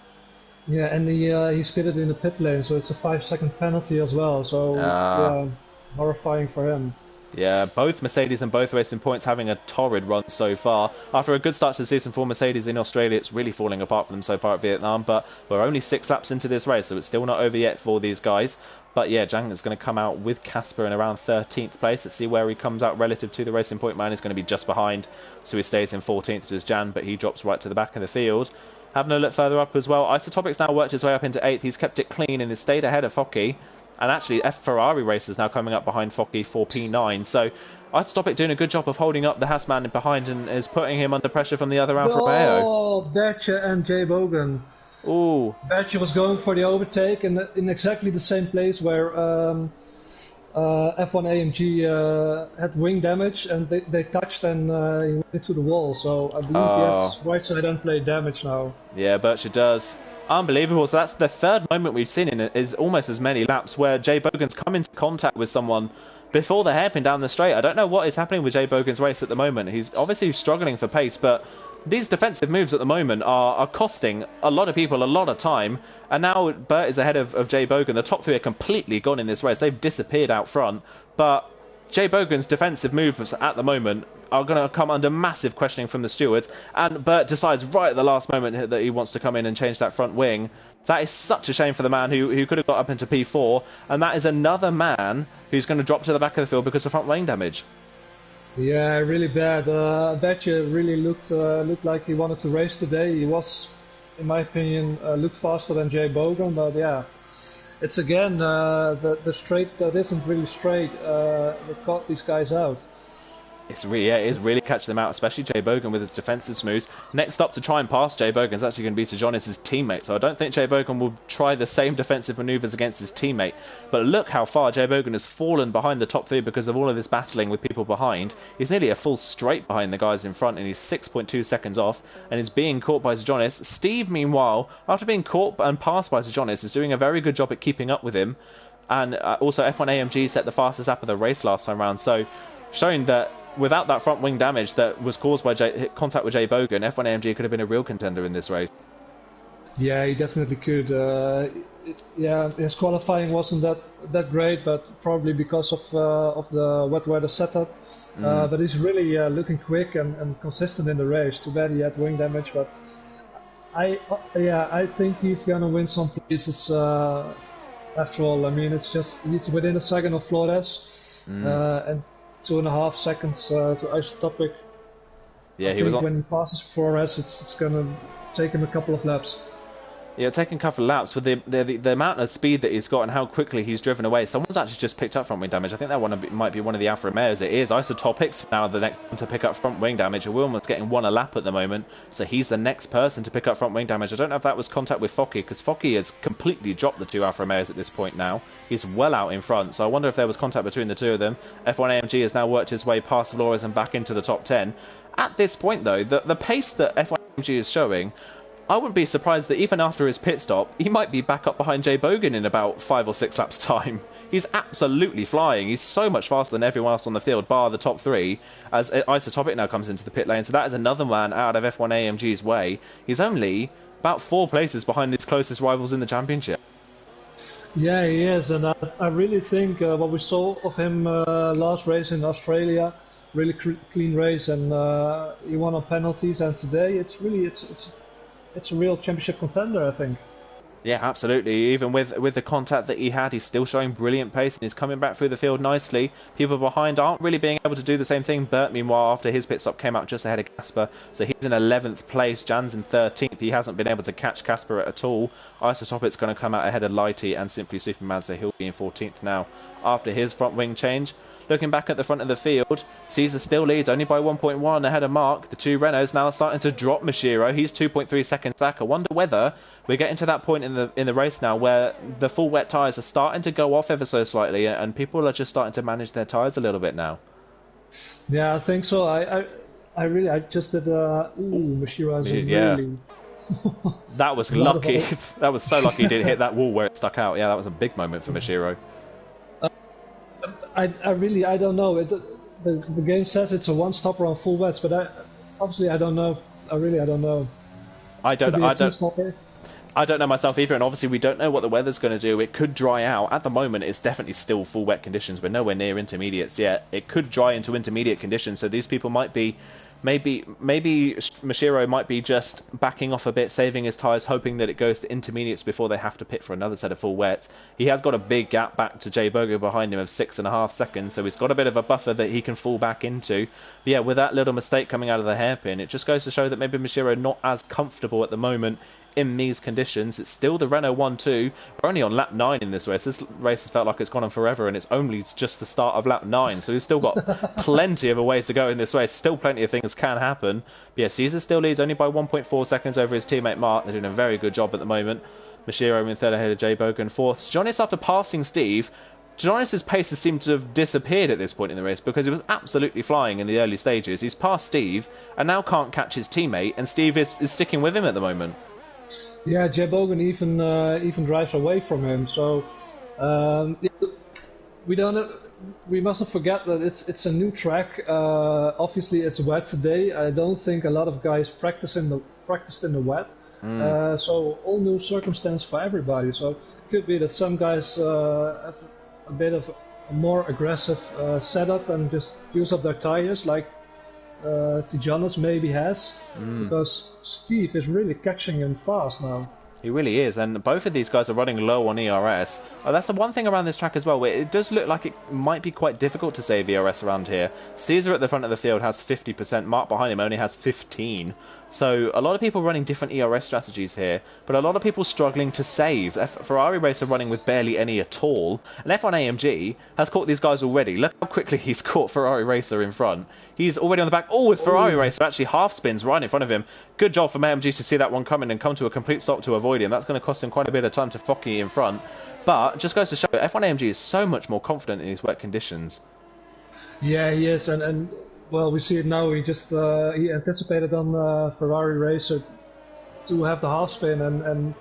B: Yeah, and he skidded in the pit lane, so it's a 5-second penalty as well. So yeah, horrifying for him.
A: Yeah, both Mercedes and both Racing Points having a torrid run so far. After a good start to the season for Mercedes in Australia, it's really falling apart for them so far at Vietnam, but we're only 6 laps into this race, so it's still not over yet for these guys. But yeah, Zhang is going to come out with Casper in around 13th place. Let's see where he comes out relative to the Racing Point man. He's going to be just behind, so he stays in 14th as Jan, but he drops right to the back of the field. Having a look further up as well, Isotopic's now worked his way up into 8th. He's kept it clean and has stayed ahead of Focky. And actually, Ferrari Racers now coming up behind Focky for P9. So Isotopic doing a good job of holding up the Haasman behind and is putting him under pressure from the other Alfa Romeo.
B: Oh, Bertje and Jay Bogan.
A: Ooh.
B: Bertje was going for the overtake and in exactly the same place where F1 AMG had wing damage, and they touched and he went into the wall. So I believe he has right side end plate damage now.
A: Yeah, Bertje does. Unbelievable. So that's the 3rd moment we've seen in it, is almost as many laps where Jay Bogan's come into contact with someone before the hairpin down the straight. I don't know what is happening with Jay Bogan's race at the moment. He's obviously struggling for pace, but these defensive moves at the moment are costing a lot of people a lot of time. And now Bert is ahead of Jay Bogan. The top 3 are completely gone in this race. They've disappeared out front. But Jay Bogan's defensive moves at the moment are going to come under massive questioning from the stewards, and Bert decides right at the last moment that he wants to come in and change that front wing. That is such a shame for the man who could have got up into P4, and that is another man who's going to drop to the back of the field because of front wing damage.
B: Yeah, really bad. Bertje really looked like he wanted to race today. He was, in my opinion, looked faster than Jay Bogan, but yeah. It's again the straight that isn't really straight that caught these guys out.
A: It is really catching them out, especially Jay Bogan with his defensive moves. Next up to try and pass Jay Bogan is actually going to be Sejonis' teammate, so I don't think Jay Bogan will try the same defensive manoeuvres against his teammate. But look how far Jay Bogan has fallen behind the top 3 because of all of this battling with people behind. He's nearly a full straight behind the guys in front, and he's 6.2 seconds off, and is being caught by Sejonis. Steve, meanwhile, after being caught and passed by Sejonis, is doing a very good job at keeping up with him. And also F1 AMG set the fastest lap of the race last time round, so showing that without that front wing damage that was caused by contact with Jay Bogan, F1 AMG could have been a real contender in this race.
B: Yeah, he definitely could. Yeah, his qualifying wasn't that great, but probably because of the wet weather setup. But he's really looking quick and consistent in the race. Too bad he had wing damage, but I think he's gonna win some places. After all, I mean, he's within a second of Flores, and 2.5 seconds to Isotopic.
A: Yeah,
B: I think when he passes Flores, it's gonna take him a couple of laps.
A: Yeah, taking a couple of laps with the amount of speed that he's got and how quickly he's driven away. Someone's actually just picked up front wing damage. I think that might be one of the Alfa Romeos. It is Isotopic's now the next one to pick up front wing damage. Wilmot's getting 1 a lap at the moment, so he's the next person to pick up front wing damage. I don't know if that was contact with Focky, because Focky has completely dropped the 2 Alfa Romeos at this point now. He's well out in front, so I wonder if there was contact between the 2 of them. F1 AMG has now worked his way past Flores and back into the top 10. At this point, though, the pace that F1 AMG is showing, I wouldn't be surprised that even after his pit stop, he might be back up behind Jay Bogan in about 5 or 6 laps' time. He's absolutely flying. He's so much faster than everyone else on the field, bar the top 3, as Isotopic now comes into the pit lane. So that is another man out of F1 AMG's way. He's only about 4 places behind his closest rivals in the championship.
B: Yeah, he is, and I really think what we saw of him last race in Australia, really clean race, and he won on penalties. And today, it's a real championship contender, I think.
A: Yeah, absolutely. Even with the contact that he had, he's still showing brilliant pace and he's coming back through the field nicely. People behind aren't really being able to do the same thing. Bert, meanwhile, after his pit stop, came out just ahead of Casper, so he's in 11th place. Jan's in 13th. He hasn't been able to catch Casper at all. Isotopic's going to come out ahead of Lighty and Simply Superman, so he'll be in 14th now after his front wing change. Looking back at the front of the field, Caesar still leads only by 1.1 ahead of Mark. The two Renaults now starting to drop Mashiro. He's 2.3 seconds back. I wonder whether we're getting to that point in the race now where the full wet tyres are starting to go off ever so slightly, and people are just starting to manage their tyres a little bit now.
B: Yeah, I think so. I just did. Mashiro has a really.
A: That was lucky. That was so lucky he didn't hit that wall where it stuck out. Yeah, that was a big moment for Mashiro.
B: I don't know. The game says it's a one-stopper on full wets, but I don't know. I don't know.
A: I don't know myself either, and obviously we don't know what the weather's going to do. It could dry out. At the moment, it's definitely still full wet conditions. We're nowhere near intermediates yet. It could dry into intermediate conditions, so these people might be... Maybe Mashiro might be just backing off a bit, saving his tyres, hoping that it goes to intermediates before they have to pit for another set of full wets. He has got a big gap back to Jay Bogo behind him of 6.5 seconds, so he's got a bit of a buffer that he can fall back into. But yeah, with that little mistake coming out of the hairpin, it just goes to show that maybe Mashiro not as comfortable at the moment in these conditions. It's still the Renault 1-2. We're only on lap 9 in this race. This race has felt like it's gone on forever, and it's only just the start of lap 9, so we've still got plenty of a way to go in this race. Still plenty of things can happen. But yeah, Caesar still leads only by 1.4 seconds over his teammate Mark. They're doing a very good job at the moment. Mashiro in third ahead of Jay Bogan fourth. Jonas, after passing Steve, Jonas' pace has seemed to have disappeared at this point in the race because he was absolutely flying in the early stages. He's passed Steve and now can't catch his teammate, and Steve is sticking with him at the moment.
B: Yeah, Jay Bogan even drives away from him. So we mustn't forget that it's a new track. Obviously, it's wet today. I don't think a lot of guys practiced in the wet. So all new circumstance for everybody. So it could be that some guys have a bit of a more aggressive setup and just use up their tires, like Tijanos maybe has, because Steve is really catching him fast now.
A: He really is, and both of these guys are running low on ERS. That's the one thing around this track as well, where it does look like it might be quite difficult to save ERS around here. Caesar at the front of the field has 50%, Mark behind him only has 15%. So a lot of people running different ERS strategies here, but a lot of people struggling to save. Ferrari Racer running with barely any at all, and F1 AMG has caught these guys already. Look how quickly he's caught Ferrari Racer in front. He's already on the back. Oh, it's Ferrari Racer actually half spins right in front of him. Good job from AMG to see that one coming and come to a complete stop to avoid him. That's going to cost him quite a bit of time to Focky in front. But just goes to show F1 AMG is so much more confident in these wet conditions.
B: Yeah, he is, and well, we see it now. He just he anticipated on Ferrari Racer to have the half spin and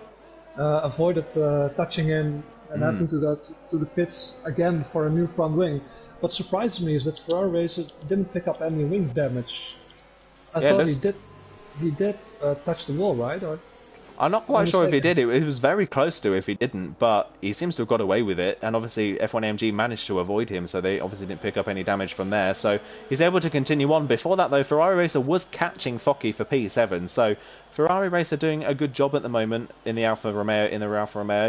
B: avoided touching him and having to go to the pits again for a new front wing. What surprised me is that Ferrari Racer didn't pick up any wing damage. I thought he did touch the wall, right? Or
A: I'm not quite sure if he did. It was very close to if he didn't, but he seems to have got away with it. And obviously F1 AMG managed to avoid him, so they obviously didn't pick up any damage from there. So he's able to continue on. Before that, though, Ferrari Racer was catching Focky for P7. So Ferrari Racer doing a good job at the moment in the Alfa Romeo.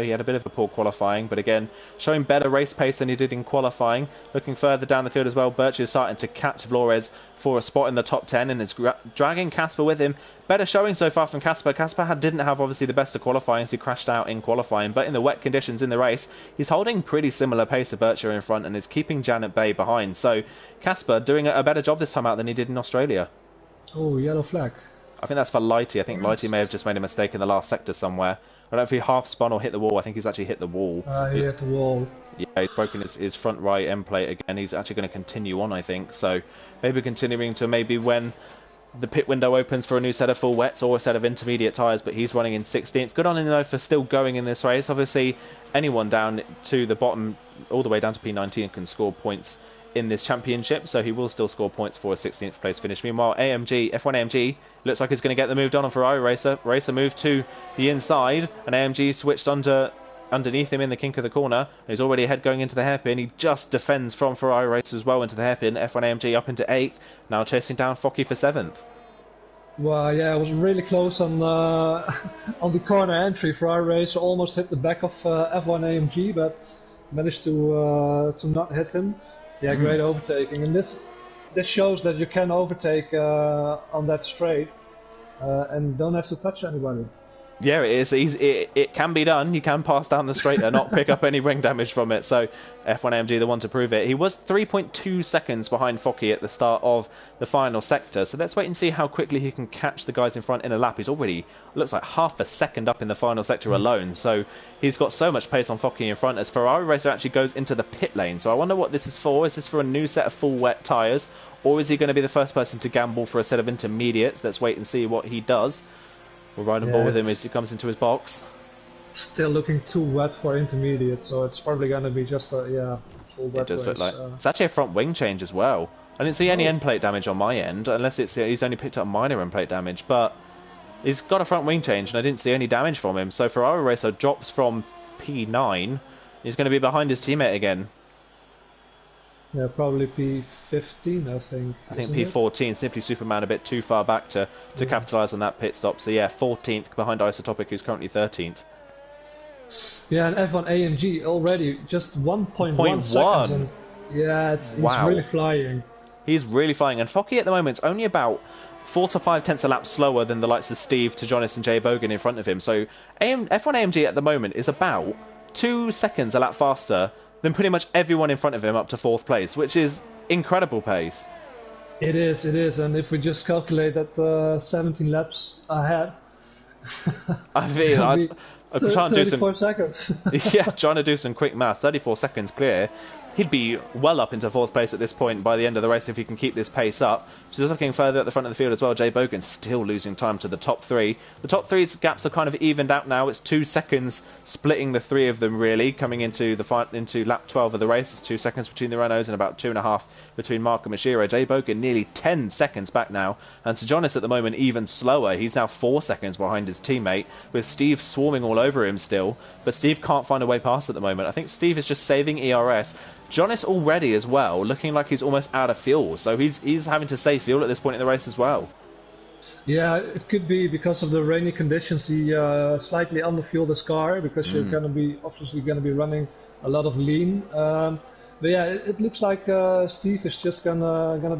A: He had a bit of a poor qualifying, but again, showing better race pace than he did in qualifying. Looking further down the field as well, Birch is starting to catch Flores for a spot in the top 10 and is dragging Casper with him. Better showing so far from Casper. Casper didn't have obviously the best of qualifying, so he crashed out in qualifying, but in the wet conditions in the race, he's holding pretty similar pace to Bircher in front and is keeping Janet Bay behind. So Casper doing a better job this time out than he did in Australia.
B: Oh, yellow flag.
A: I think that's for Lighty. I think Lighty may have just made a mistake in the last sector somewhere. I don't know if he half spun or hit the wall. I think he's actually hit the wall.
B: He hit the wall.
A: Yeah, he's broken his front right end plate again. He's actually going to continue on, I think. So maybe continuing to maybe when the pit window opens for a new set of full wets or a set of intermediate tyres, but he's running in 16th. Good on him, though, for still going in this race. Obviously, anyone down to the bottom, all the way down to P19, can score points in this championship, so he will still score points for a 16th place finish. Meanwhile, F1 AMG looks like he's going to get the move done on Ferrari Racer. Racer moved to the inside, and AMG switched underneath him in the kink of the corner. He's already ahead going into the hairpin. He just defends from Ferrari Racer as well into the hairpin. F1 AMG up into 8th, now chasing down Focky for 7th.
B: Well, yeah, I was really close on on the corner entry for our race. Almost hit the back of F1 AMG, but managed to not hit him. Yeah, great overtaking, and this shows that you can overtake on that straight and don't have to touch anybody.
A: Yeah, it is. It can be done. You can pass down the straight and not pick up any ring damage from it. So F1AMG, the one to prove it. He was 3.2 seconds behind Focky at the start of the final sector. So let's wait and see how quickly he can catch the guys in front in a lap. He's already, looks like half a second up in the final sector alone. So he's got so much pace on Focky in front as Ferrari Racer actually goes into the pit lane. So I wonder what this is for. Is this for a new set of full wet tyres? Or is he going to be the first person to gamble for a set of intermediates? Let's wait and see what he does. We'll ride on board with him as he comes into his box.
B: Still looking too wet for intermediate, so it's probably going to be just a full wet
A: It does
B: race.
A: look like it's actually a front wing change as well. I didn't see any end plate damage on my end, unless he's only picked up minor end plate damage. But he's got a front wing change, and I didn't see any damage from him. So Ferrari Racer drops from P9. He's going to be behind his teammate again.
B: Yeah, probably P15, I think.
A: I think P14, simply Superman a bit too far back to capitalise on that pit stop. So yeah, 14th behind Isotopic, who's currently 13th.
B: Yeah, and F1 AMG already just 1.1 seconds. And yeah, he's really flying.
A: He's really flying. And Focky at the moment is only about 4 to 5 tenths a lap slower than the likes of Steve, Tejonis and Jay Bogan in front of him. So F1 AMG at the moment is about 2 seconds a lap faster than pretty much everyone in front of him up to 4th place, which is incredible pace.
B: It is, and if we just calculate that 17 laps ahead,
A: I feel I'm trying to do
B: 34 seconds.
A: Yeah, trying to do some quick maths. 34 seconds clear. He'd be well up into 4th place at this point by the end of the race if he can keep this pace up. So looking further at the front of the field as well, Jay Bogan still losing time to the top 3. The top 3's gaps are kind of evened out now. It's 2 seconds splitting the 3 of them really, coming into lap 12 of the race. It's 2 seconds between the Renaults and about 2.5 between Mark and Mashiro. Jay Bogan nearly 10 seconds back now, and Tejonis at the moment even slower. He's now 4 seconds behind his teammate, with Steve swarming all over him still, but Steve can't find a way past at the moment. I think Steve is just saving ERS. Jonas already as well, looking like he's almost out of fuel, so he's having to save fuel at this point in the race as well.
B: Yeah, it could be because of the rainy conditions. He slightly underfueled his car because you're obviously gonna be running a lot of lean. But yeah, it looks like Steve is just gonna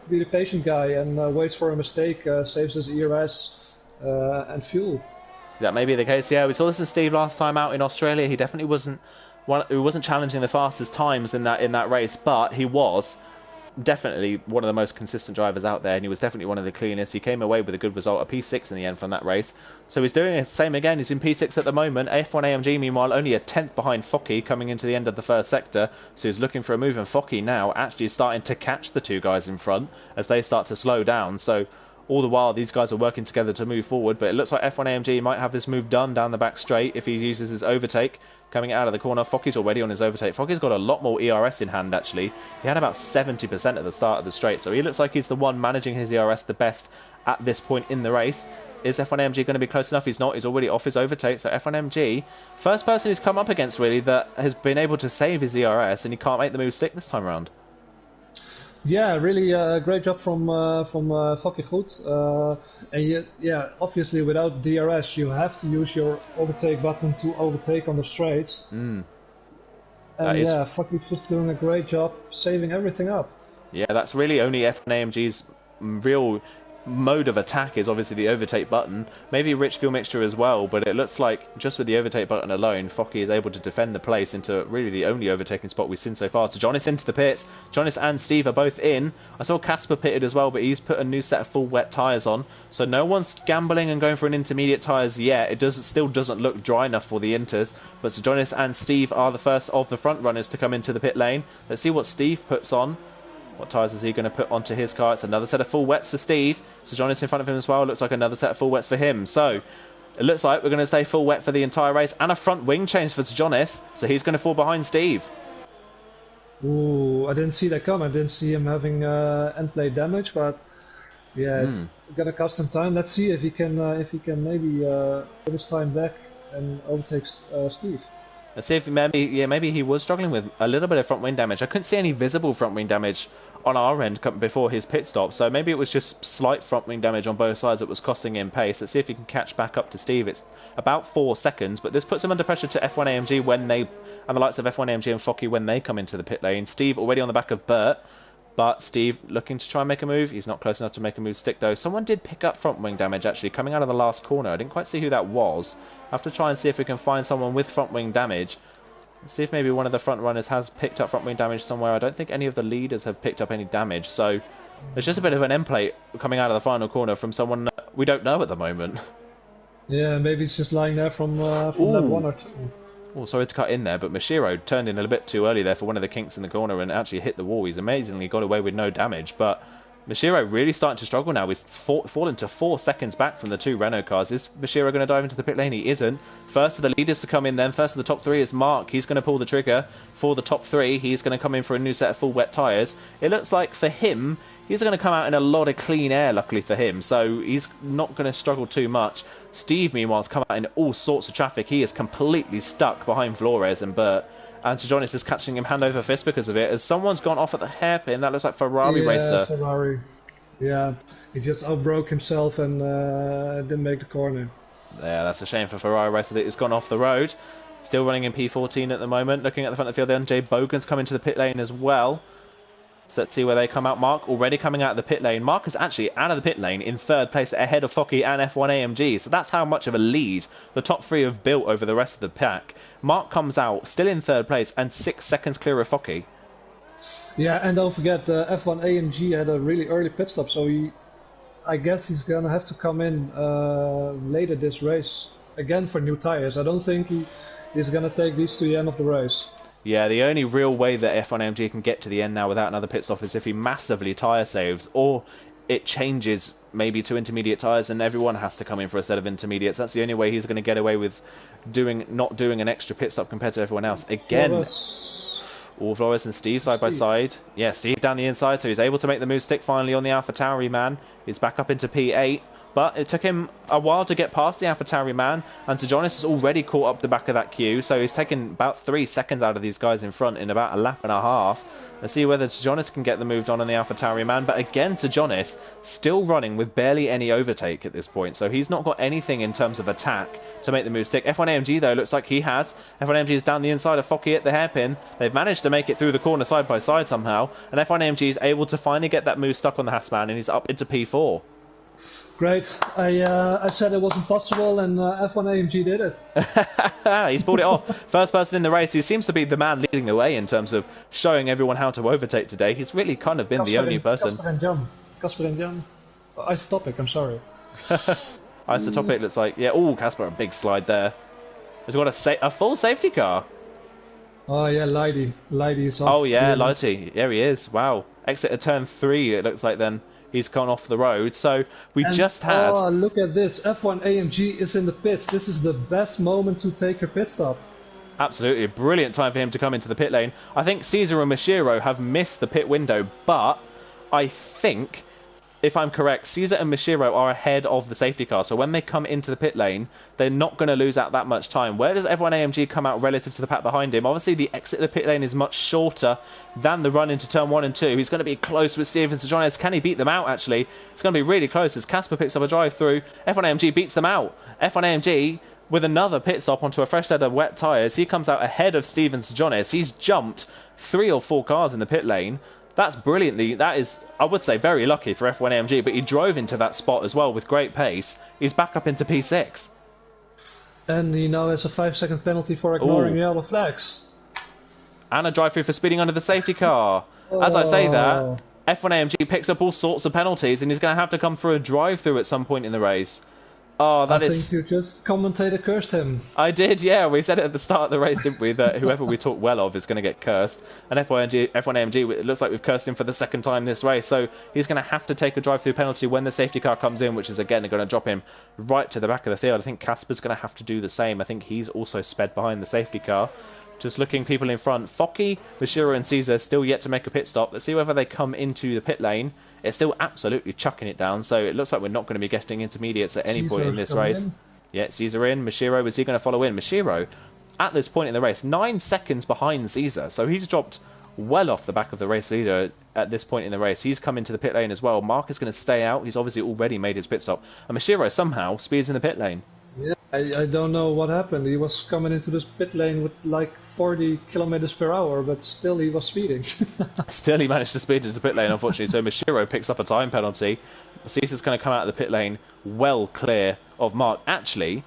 B: be the patient guy and waits for a mistake, saves his ERS and fuel.
A: That may be the case. Yeah, we saw this with Steve last time out in Australia. He definitely wasn't challenging the fastest times in that race, but he was definitely one of the most consistent drivers out there, and he was definitely one of the cleanest. He came away with a good result, a P6 in the end from that race. So he's doing the same again. He's in P6 at the moment. F1 AMG, meanwhile, only a 10th behind Focky coming into the end of the first sector. So he's looking for a move, and Focky now actually starting to catch the 2 guys in front as they start to slow down. So all the while, these guys are working together to move forward, but it looks like F1 AMG might have this move done down the back straight if he uses his overtake. Coming out of the corner, Focky's already on his overtake. Focky's got a lot more ERS in hand, actually. He had about 70% at the start of the straight, so he looks like he's the one managing his ERS the best at this point in the race. Is F1 AMG going to be close enough? He's not. He's already off his overtake, so F1 AMG, first person he's come up against, really, that has been able to save his ERS, and he can't make the move stick this time around.
B: Yeah, really great job from Focky Goed. And yeah, obviously without DRS you have to use your overtake button to overtake on the straights. And yeah, Focky's just doing a great job saving everything up. Yeah,
A: that's really only F1 AMG's real mode of attack is obviously the overtake button, maybe rich fuel mixture as well, but it looks like just with the overtake button alone, Focky is able to defend the place into really the only overtaking spot we've seen so far. So Jonas into the pits. Jonas and Steve are both in. I saw Casper pitted as well, but he's put a new set of full wet tyres on, so no one's gambling and going for an intermediate tyres yet. It still doesn't look dry enough for the inters, but so Jonas and Steve are the first of the front runners to come into the pit lane. Let's see what Steve puts on. What tyres is he going to put onto his car? It's another set of full wets for Steve. So Jonas in front of him as well. Looks like another set of full wets for him. So it looks like we're going to stay full wet for the entire race. And a front wing change for Jonas. So he's going to fall behind Steve.
B: Ooh, I didn't see that come. I didn't see him having end plate damage. But yeah, it's going to cost him time. Let's see if he can maybe put his time back and overtake Steve.
A: Let's see if maybe he was struggling with a little bit of front wing damage. I couldn't see any visible front wing damage on our end before his pit stop, so maybe it was just slight front wing damage on both sides that was costing him pace. Let's see if he can catch back up to Steve. It's about 4 seconds, but this puts him under pressure to F1 AMG and the likes of F1 AMG and Focky when they come into the pit lane. Steve already on the back of Bert, but Steve looking to try and make a move. He's not close enough to make a move stick though. Someone did pick up front wing damage actually coming out of the last corner. I didn't quite see who that was. I have to try and see if we can find someone with front wing damage. See if maybe one of the front runners has picked up front wing damage somewhere. I don't think any of the leaders have picked up any damage, so there's just a bit of an end plate coming out of the final corner from someone we don't know at the moment.
B: Yeah, maybe it's just lying there from that 1 or 2.
A: Oh, sorry to cut in there, but Mashiro turned in a bit too early there for one of the kinks in the corner and actually hit the wall. He's amazingly got away with no damage, but Mashiro really starting to struggle now. He's fallen to 4 seconds back from the 2 Renault cars. Is Mashiro going to dive into the pit lane? He isn't. First of the leaders to come in then. First of the top 3 is Mark. He's going to pull the trigger for the top 3. He's going to come in for a new set of full wet tyres. It looks like for him, he's going to come out in a lot of clean air, luckily for him. So he's not going to struggle too much. Steve, meanwhile, has come out in all sorts of traffic. He is completely stuck behind Flores and Bert. And Jonas is catching him hand over fist because of it. As someone's gone off at the hairpin, that looks like Ferrari racer.
B: Ferrari. Yeah, he just outbroke himself and didn't make the corner.
A: Yeah, that's a shame for Ferrari racer that he's gone off the road. Still running in P14 at the moment. Looking at the front of the field, then Jay Bogan's coming to the pit lane as well. So let's see where they come out. Mark already coming out of the pit lane. Mark is actually out of the pit lane in 3rd place ahead of Focky and F1 AMG. So that's how much of a lead the top 3 have built over the rest of the pack. Mark comes out still in 3rd place and 6 seconds clear of Focky.
B: Yeah, and don't forget F1 AMG had a really early pit stop, so I guess he's gonna have to come in later this race again for new tires. I don't think he's gonna take these to the end of the race.
A: Yeah, the only real way that F1 AMG can get to the end now without another pit stop is if he massively tyre saves, or it changes maybe to intermediate tyres and everyone has to come in for a set of intermediates. That's the only way he's going to get away with not doing an extra pit stop compared to everyone else. Again, all Flores and Steve side by side. Yeah, Steve down the inside, so he's able to make the move stick finally on the AlphaTauri man. He's back up into P8. But it took him a while to get past the AlphaTauri man, and Sejonis has already caught up the back of that queue, so he's taken about 3 seconds out of these guys in front in about a lap and a half. Let's see whether Sejonis can get the move on the AlphaTauri man, but again, Sejonis still running with barely any overtake at this point, so he's not got anything in terms of attack to make the move stick. F1 AMG, though, looks like he has. F1 AMG is down the inside of Focky at the hairpin. They've managed to make it through the corner side by side somehow, and F1 AMG is able to finally get that move stuck on the Haasman, and he's up into P4.
B: Great. I said it wasn't possible, and F1 AMG did it.
A: He's pulled it off. First person in the race. He seems to be the man leading the way in terms of showing everyone how to overtake today. He's really kind of been the only person.
B: Casper and Jan. Isotopic, I'm sorry.
A: Isotopic looks like, yeah, oh, Casper, a big slide there. He's got a full safety car.
B: Oh, yeah, Leidy. Leidy is off.
A: Oh, yeah, Leidy. There he is. Wow. Exit at turn 3, it looks like then. He's gone off the road, so we just had...
B: Oh, look at this. F1 AMG is in the pits. This is the best moment to take a pit stop.
A: Absolutely. A brilliant time for him to come into the pit lane. I think Caesar and Mashiro have missed the pit window, but I think, if I'm correct, Caesar and Mashiro are ahead of the safety car, so when they come into the pit lane, they're not going to lose out that much time. Where does F1 AMG come out relative to the pack behind him? Obviously, the exit of the pit lane is much shorter than the run into turn 1 and 2. He's going to be close with Steven Sejonis. Can he beat them out, actually? It's going to be really close as Casper picks up a drive through. F1 AMG beats them out. F1 AMG, with another pit stop onto a fresh set of wet tyres, he comes out ahead of Steven Sejonis. He's jumped 3 or 4 cars in the pit lane. That's brilliantly, that is, I would say, very lucky for F1 AMG, but he drove into that spot as well with great pace. He's back up into P6.
B: And he now has a 5-second penalty for ignoring yellow flags.
A: And a drive-through for speeding under the safety car. As I say that, F1 AMG picks up all sorts of penalties, and he's going to have to come through a drive-through at some point in the race. Oh, I think
B: you just commentator cursed him.
A: I did, yeah. We said it at the start of the race, didn't we? That whoever we talk well of is going to get cursed. And F1 AMG, it looks like we've cursed him for the 2nd time this race. So he's going to have to take a drive-through penalty when the safety car comes in, which is again going to drop him right to the back of the field. I think Casper's going to have to do the same. I think he's also sped behind the safety car. Just looking people in front. Focky, Mashiro and Caesar still yet to make a pit stop. Let's see whether they come into the pit lane. It's still absolutely chucking it down, so it looks like we're not going to be getting intermediates at any point in this race. Yeah, Caesar in. Mashiro, is he going to follow in? Mashiro at this point in the race 9 seconds behind Caesar, so he's dropped well off the back of the race leader at this point in the race. He's come into the pit lane as well. Mark is going to stay out. He's obviously already made his pit stop. And Mashiro somehow speeds in the pit lane.
B: Yeah, I don't know what happened. He was coming into this pit lane with like 40 kilometers per hour, but still he was speeding.
A: Still he managed to speed into the pit lane, unfortunately. So Mashiro picks up a time penalty. Caesar's going to come out of the pit lane well clear of Mark. Actually,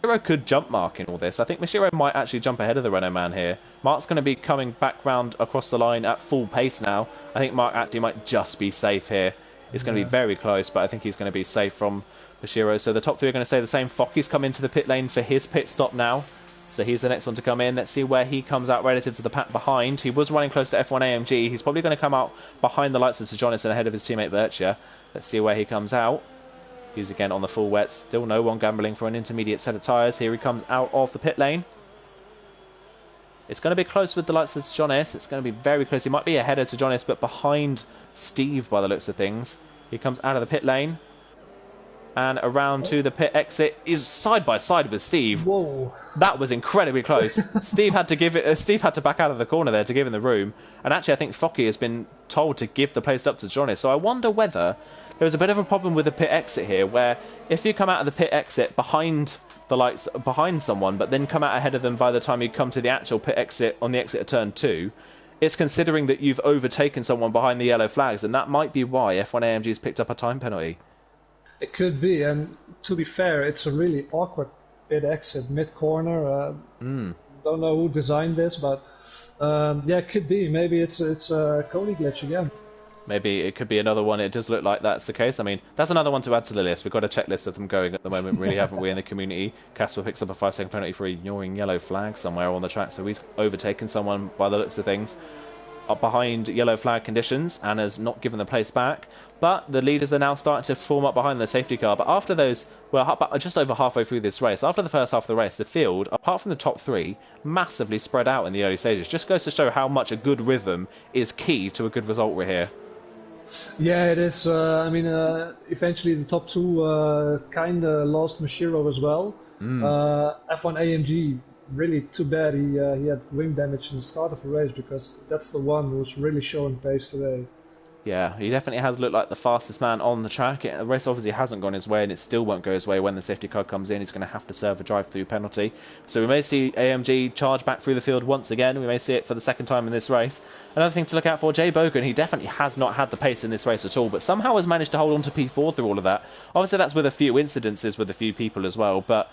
A: Mashiro could jump Mark in all this. I think Mashiro might actually jump ahead of the Renault man here. Mark's going to be coming back round across the line at full pace now. I think Mark actually might just be safe here. It's going to be very close, but I think he's going to be safe from Mashiro. So the top three are going to stay the same. Focky's come into the pit lane for his pit stop now. So he's the next one to come in. Let's see where he comes out relative to the pack behind. He was running close to F1 AMG. He's probably going to come out behind the lights of Jonas and ahead of his teammate Bircher. Let's see where he comes out. He's again on the full wets. Still no one gambling for an intermediate set of tyres. Here he comes out of the pit lane. It's going to be close with the lights of Jonas. It's going to be very close. He might be ahead of Jonas, but behind Steve by the looks of things. He comes out of the pit lane. And around to the pit exit is side by side with Steve.
B: Whoa!
A: That was incredibly close. Steve had to give it. Steve had to back out of the corner there to give him the room. And actually, I think Focky has been told to give the place up to Jonas. So I wonder whether there's a bit of a problem with the pit exit here, where if you come out of the pit exit behind the lights, behind someone, but then come out ahead of them by the time you come to the actual pit exit on the exit of turn 2, it's considering that you've overtaken someone behind the yellow flags, and that might be why F1 AMG's picked up a time penalty.
B: It could be, and to be fair, it's a really awkward pit exit, mid-corner. Don't know who designed this, but yeah, it could be. Maybe it's a Kony glitch again.
A: Maybe it could be another one. It does look like that's the case. I mean, that's another one to add to the list. We've got a checklist of them going at the moment, really, haven't we, in the community? Casper picks up a 5-second penalty for ignoring yellow flag somewhere on the track, so he's overtaken someone by the looks of things up behind yellow flag conditions and has not given the place back. But the leaders are now starting to form up behind the safety car. But after those, well, just over halfway through this race, after the first half of the race, the field, apart from the top three, massively spread out in the early stages. Just goes to show how much a good rhythm is key to a good result we're here.
B: Yeah, it is. I mean, eventually the top two kind of lost Mashiro as well. F1 AMG, really too bad he had wing damage in the start of the race, because that's the one who's really showing pace today.
A: Yeah, he definitely has looked like the fastest man on the track. The race obviously hasn't gone his way, and it still won't go his way when the safety car comes in. He's going to have to serve a drive-through penalty. So we may see AMG charge back through the field once again. We may see it for the second time in this race. Another thing to look out for, Jay Bogan, he definitely has not had the pace in this race at all, but somehow has managed to hold on to P4 through all of that. Obviously that's with a few incidences with a few people as well, but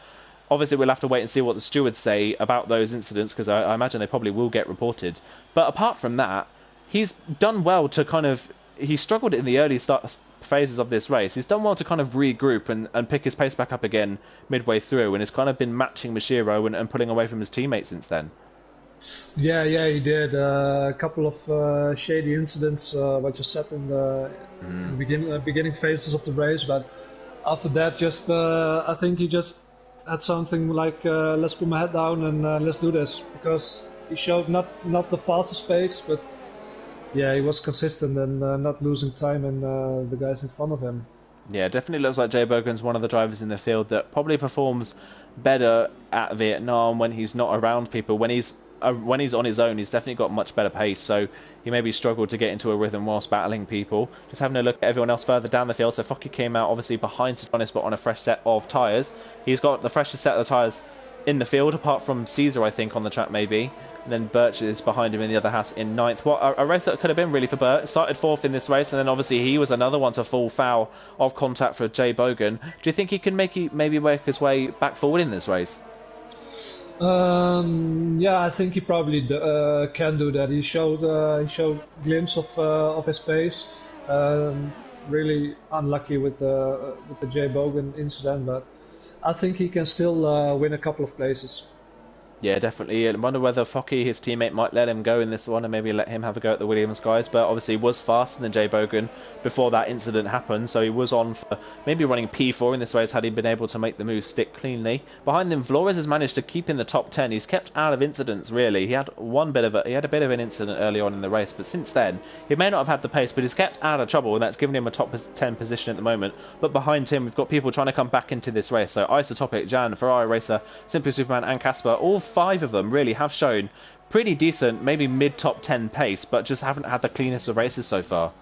A: obviously we'll have to wait and see what the stewards say about those incidents, because I imagine they probably will get reported. But apart from that, he's done well to kind of... He struggled in the early phases of this race. He's done well to kind of regroup and pick his pace back up again midway through, and has kind of been matching Mashiro and pulling away from his teammates since then.
B: Yeah, he did. A couple of shady incidents, what you said in the beginning phases of the race, but after that, just I think he just had something like, let's put my head down and let's do this, because he showed not the fastest pace, but yeah, he was consistent and not losing time and the guys in front of him.
A: Yeah, it definitely looks like Jay Bogan's one of the drivers in the field that probably performs better at Vietnam when he's not around people. When he's on his own, he's definitely got much better pace, so he maybe struggled to get into a rhythm whilst battling people. Just having a look at everyone else further down the field, so Focky came out obviously behind Sadonis, but on a fresh set of tyres. He's got the freshest set of tyres in the field, apart from Caesar, I think, on the track maybe. And then Birch is behind him in the other Haas in 9th. What a race that could have been really for Birch. Started 4th in this race, and then obviously he was another one to fall foul of contact for Jay Bogan. Do you think he can maybe work his way back forward in this race?
B: Yeah, I think he probably can do that. He showed glimpse of his pace. Really unlucky with the Jay Bogan incident, but I think he can still win a couple of places.
A: Yeah, definitely. I wonder whether Focky, his teammate, might let him go in this one and maybe let him have a go at the Williams guys. But obviously he was faster than Jay Bogan before that incident happened, so he was on for maybe running P4 in this race had he been able to make the move stick cleanly. Behind him, Flores has managed to keep in the top 10. He's kept out of incidents, really. He had a bit of an incident early on in the race, but since then he may not have had the pace, but he's kept out of trouble, and that's given him a top 10 position at the moment. But behind him, we've got people trying to come back into this race. So Isotopic, Jan, Ferrari Racer, Simply Superman, and Casper, all 5 of them really have shown pretty decent, maybe mid-top 10 pace, but just haven't had the cleanest of races so far.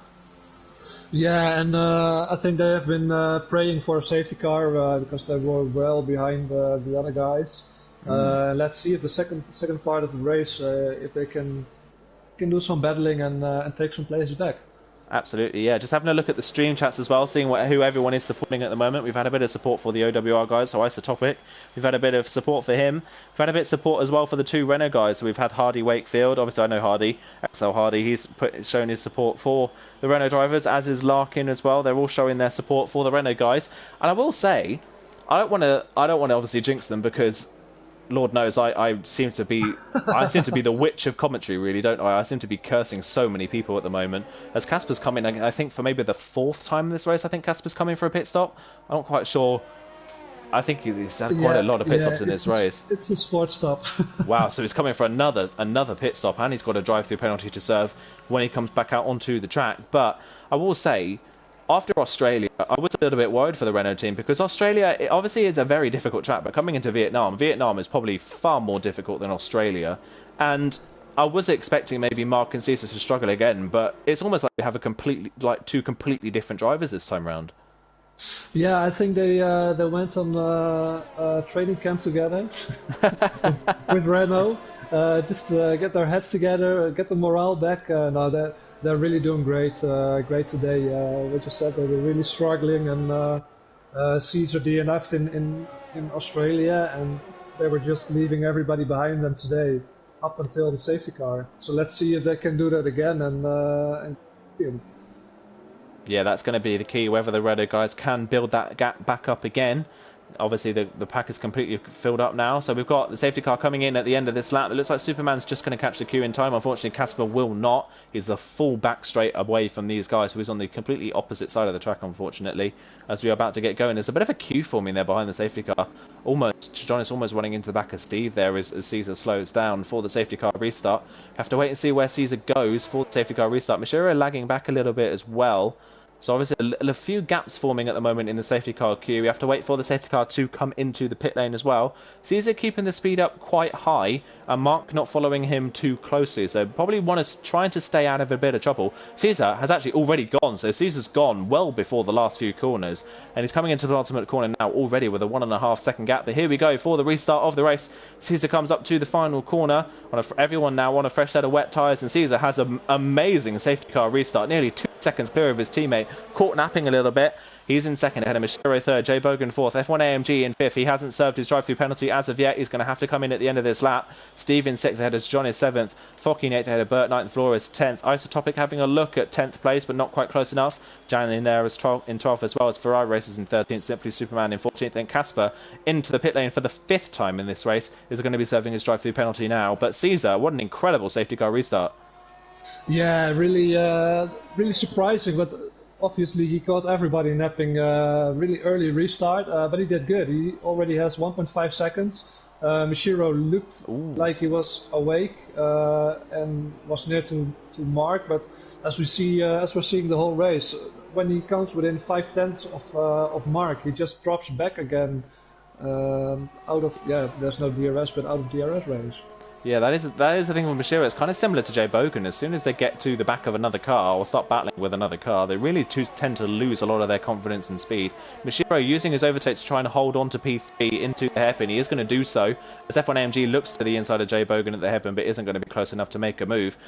B: Yeah, and I think they have been praying for a safety car because they were well behind the other guys. Let's see if the second part of the race, if they can do some battling and take some places back.
A: Absolutely, yeah. Just having a look at the stream chats as well, seeing who everyone is supporting at the moment. We've had a bit of support for the OWR guys, so Isotopic. We've had a bit of support for him. We've had a bit of support as well for the 2 Renault guys. So we've had Hardy Wakefield. Obviously, I know Hardy, XL Hardy. He's shown his support for the Renault drivers, as is Larkin as well. They're all showing their support for the Renault guys. And I will say, I don't want to obviously jinx them because Lord knows, I seem to be the witch of commentary, really, don't I? I seem to be cursing so many people at the moment. As Casper's coming, I think for maybe the 4th time in this race, I think Casper's coming for a pit stop. I'm not quite sure. I think he's had quite a lot of pit stops in this race.
B: It's his 4th stop.
A: Wow, so he's coming for another pit stop, and he's got a drive-through penalty to serve when he comes back out onto the track. But I will say, after Australia, I was a little bit worried for the Renault team because Australia, it obviously is a very difficult track, but coming into Vietnam is probably far more difficult than Australia. And I was expecting maybe Mark and Caesar to struggle again, but it's almost like we have two completely different drivers this time round.
B: Yeah, I think they went on training camp together with Renault, just to get their heads together, get the morale back. No, they're really doing great today. What you said, they were really struggling, and Caesar DNF'd in Australia, and they were just leaving everybody behind them today, up until the safety car. So let's see if they can do that again and
A: yeah, that's going to be the key, whether the Renault guys can build that gap back up again. Obviously, the pack is completely filled up now, so we've got the safety car coming in at the end of this lap. It looks like Superman's just going to catch the queue in time. Unfortunately, Casper will not. He's the full back straight away from these guys, so he's on the completely opposite side of the track, unfortunately, as we're about to get going. There's a bit of a queue forming there behind the safety car. John is almost running into the back of Steve there as Caesar slows down for the safety car restart. Have to wait and see where Caesar goes for the safety car restart. Mishira lagging back a little bit as well. So obviously a few gaps forming at the moment in the safety car queue. We have to wait for the safety car to come into the pit lane as well. Caesar keeping the speed up quite high, and Mark not following him too closely. So probably trying to stay out of a bit of trouble. Caesar has actually already gone, so Caesar's gone well before the last few corners. And he's coming into the ultimate corner now already with a 1.5 second gap. But here we go for the restart of the race. Caesar comes up to the final corner. Everyone now on a fresh set of wet tyres, and Caesar has an amazing safety car restart. Nearly 2 seconds clear of his teammate. Caught napping a little bit. He's in second ahead of Mishiro third, Jay Bogan fourth, F1 AMG in fifth. He hasn't served his drive-through penalty as of yet. He's going to have to come in at the end of this lap. Steve in sixth ahead of John is seventh, Focky in eighth ahead of Bert, ninth, Flores 10th. Isotopic having a look at 10th place, but not quite close enough. Jan in there as 12th as well as Ferrari Racers in 13th, Simply Superman in 14th, and Casper into the pit lane for the 5th time in this race is going to be serving his drive-through penalty now. But Caesar, what an incredible safety car restart.
B: Yeah, really surprising, but obviously he caught everybody napping really early restart, but he did good. He already has 1.5 seconds. Mishiro looked like he was awake and was near to Mark, but as we're seeing the whole race, when he comes within 5/10 of Mark, he just drops back again there's no DRS, but out of DRS range.
A: Yeah, that is the thing with Mishiro. It's kind of similar to Jay Bogan. As soon as they get to the back of another car or start battling with another car, they really tend to lose a lot of their confidence and speed. Mishiro using his overtake to try and hold on to P3 into the hairpin. He is going to do so as F1 AMG looks to the inside of Jay Bogan at the hairpin, but isn't going to be close enough to make a move.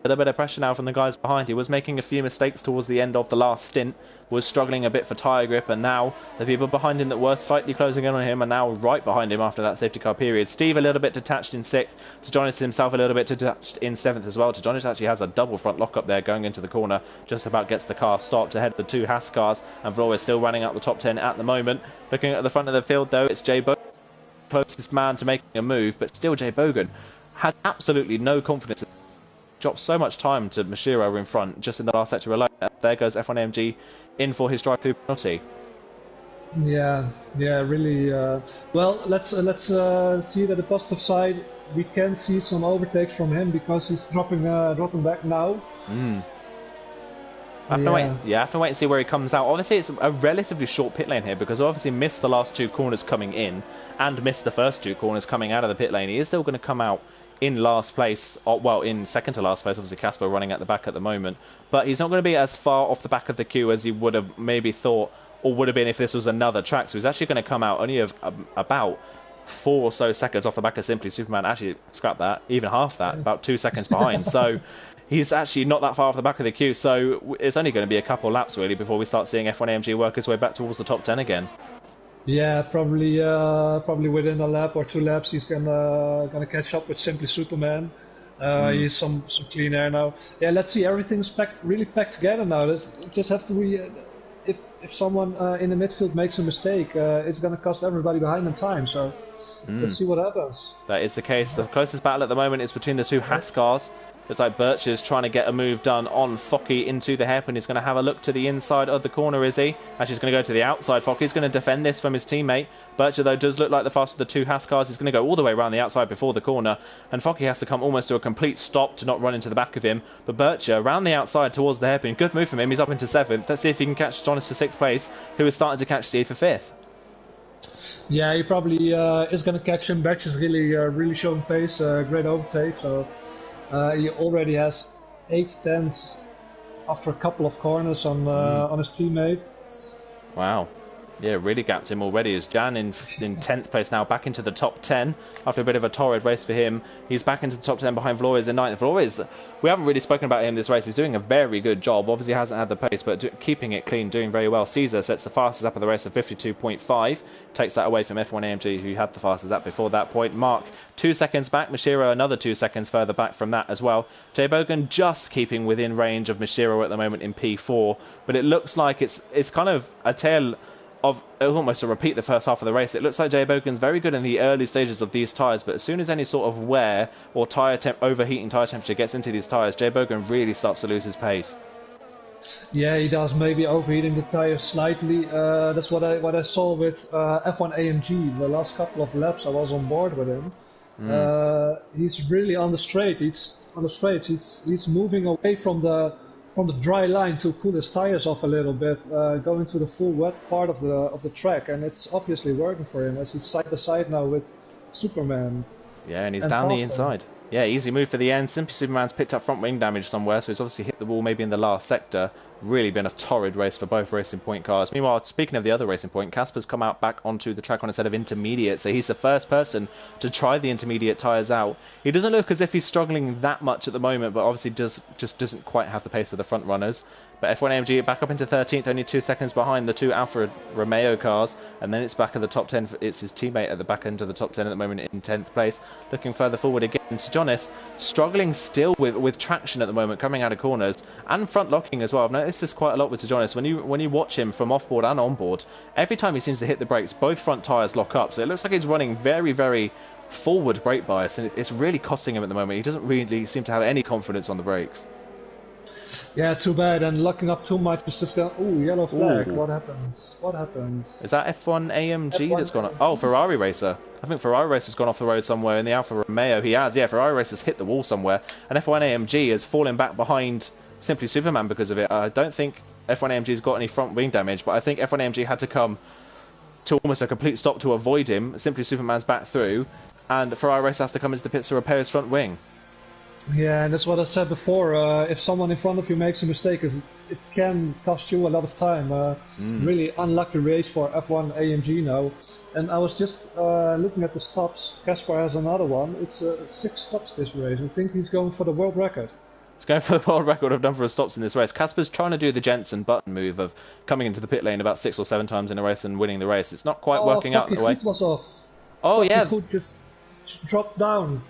A: A little bit of pressure now from the guys behind. He was making a few mistakes towards the end of the last stint, was struggling a bit for tyre grip, and now the people behind him that were slightly closing in on him are now right behind him after that safety car period. Steve a little bit detached in 6th, Tejonis himself a little bit detached in 7th as well. Tejonis actually has a double front lock up there going into the corner, just about gets the car stopped ahead of the 2 Haas cars, and Vlora is still running out the top 10 at the moment. Looking at the front of the field though, it's Jay Bogan, closest man to making a move, but still Jay Bogan has absolutely no confidence. Dropped so much time to Mishiro in front just in the last sector alone. There goes F1 AMG in for his drive-through penalty.
B: Yeah, really. Well, let's see that the positive side. We can see some overtakes from him because he's dropping back now.
A: I have to wait. Yeah, I have to wait and see where he comes out. Obviously, it's a relatively short pit lane here because obviously missed the last 2 corners coming in and missed the first 2 corners coming out of the pit lane. He is still going to come out in last place, or, well, in second to last place. Obviously, Casper running at the back at the moment, but he's not going to be as far off the back of the queue as he would have maybe thought, or would have been if this was another track. So he's actually going to come out only about 4 or so seconds off the back of Simply Superman. Actually, scrap that, even half that, about 2 seconds behind. So he's actually not that far off the back of the queue. So it's only going to be a couple laps really before we start seeing F1 AMG work his way back towards the top 10 again.
B: Yeah, probably within a lap or 2 laps, he's gonna catch up with Simply Superman. He's some clean air now. Yeah, let's see. Everything's really packed together now. Just have to be. If someone in the midfield makes a mistake, it's gonna cost everybody behind them time. So let's see what happens.
A: That is the case. The closest battle at the moment is between the 2 Haas cars. Looks like Birch is trying to get a move done on Focky into the hairpin. He's going to have a look to the inside of the corner, is he? Actually, he's going to go to the outside. Focky's going to defend this from his teammate. Bircher, though, does look like the faster of the 2 Haas cars. He's going to go all the way around the outside before the corner. And Focky has to come almost to a complete stop to not run into the back of him. But Bircher, around the outside towards the hairpin. Good move from him. He's up into 7th. Let's see if he can catch Jonas for 6th place, who is starting to catch Steve for 5th.
B: Yeah, he probably is going to catch him. Birch is really showing pace. Great overtake. So he already has 8 tenths after a couple of corners on his teammate.
A: Wow. Yeah, really gapped him already. As Jan in 10th place now, back into the top 10 after a bit of a torrid race for him. He's back into the top 10 behind Flores in 9th. Flores, we haven't really spoken about him this race. He's doing a very good job. Obviously hasn't had the pace, but keeping it clean, doing very well. Caesar sets the fastest lap of the race of 52.5. Takes that away from F1 AMG, who had the fastest lap before that point. Mark, 2 seconds back. Mashiro, another 2 seconds further back from that as well. Jay Bogan just keeping within range of Mashiro at the moment in P4. But it looks like it's kind of a tale of almost a repeat the first half of the race. It looks like Jay Bogan's very good in the early stages of these tyres, but as soon as any sort of wear or overheating tyre temperature gets into these tyres, Jay Bogan really starts to lose his pace.
B: Yeah, he does, maybe overheating the tires slightly. That's what I saw with F1 AMG. The last couple of laps I was on board with him. He's really on the straight. He's moving away from the dry line to cool his tires off a little bit, going to the full wet part of the track, and it's obviously working for him as he's side by side now with Superman.
A: Yeah, and he's down the inside. Yeah, easy move for the end. Simply Superman's picked up front wing damage somewhere, so he's obviously hit the wall maybe in the last sector. Really been a torrid race for both Racing Point cars. Meanwhile, speaking of the other Racing Point, Casper's come out back onto the track on a set of intermediate, so he's the first person to try the intermediate tyres out. He doesn't look as if he's struggling that much at the moment, but obviously just doesn't quite have the pace of the front runners. But F1 AMG back up into 13th, only 2 seconds behind the 2 Alfa Romeo cars, and then it's back at the top 10. It's his teammate at the back end of the top 10 at the moment in 10th place. Looking further forward again to Jonas, struggling still with traction at the moment, coming out of corners and front locking as well. I've noticed this quite a lot with Jonas. When you watch him from off-board and on-board, every time he seems to hit the brakes, both front tyres lock up. So it looks like he's running very, very forward brake bias, and it's really costing him at the moment. He doesn't really seem to have any confidence on the brakes.
B: Yeah, too bad. And locking up too much is just going. Ooh, yellow flag.
A: Ooh.
B: What happens? What happens?
A: Is that F1 AMG
B: F1
A: that's gone off? Oh, Ferrari Racer. I think Ferrari Racer's gone off the road somewhere in the Alfa Romeo. He has, yeah. Ferrari Racer's hit the wall somewhere, and F1 AMG has fallen back behind Simply Superman because of it. I don't think F1 AMG's got any front wing damage, but I think F1 AMG had to come to almost a complete stop to avoid him. Simply Superman's back through, and Ferrari Racer has to come into the pits to repair his front wing.
B: Yeah, and that's what I said before. If someone in front of you makes a mistake, it can cost you a lot of time. Really unlucky race for F1 AMG now. And I was just looking at the stops. Caspar has another one. It's 6 stops this race. I think he's going for the world record.
A: He's going for the world record of number of stops in this race. Casper's trying to do the Jensen Button move of coming into the pit lane about 6 or 7 times in a race and winning the race. It's not quite working out the way.
B: Foot was off.
A: Oh, yeah.
B: Foot just dropped down.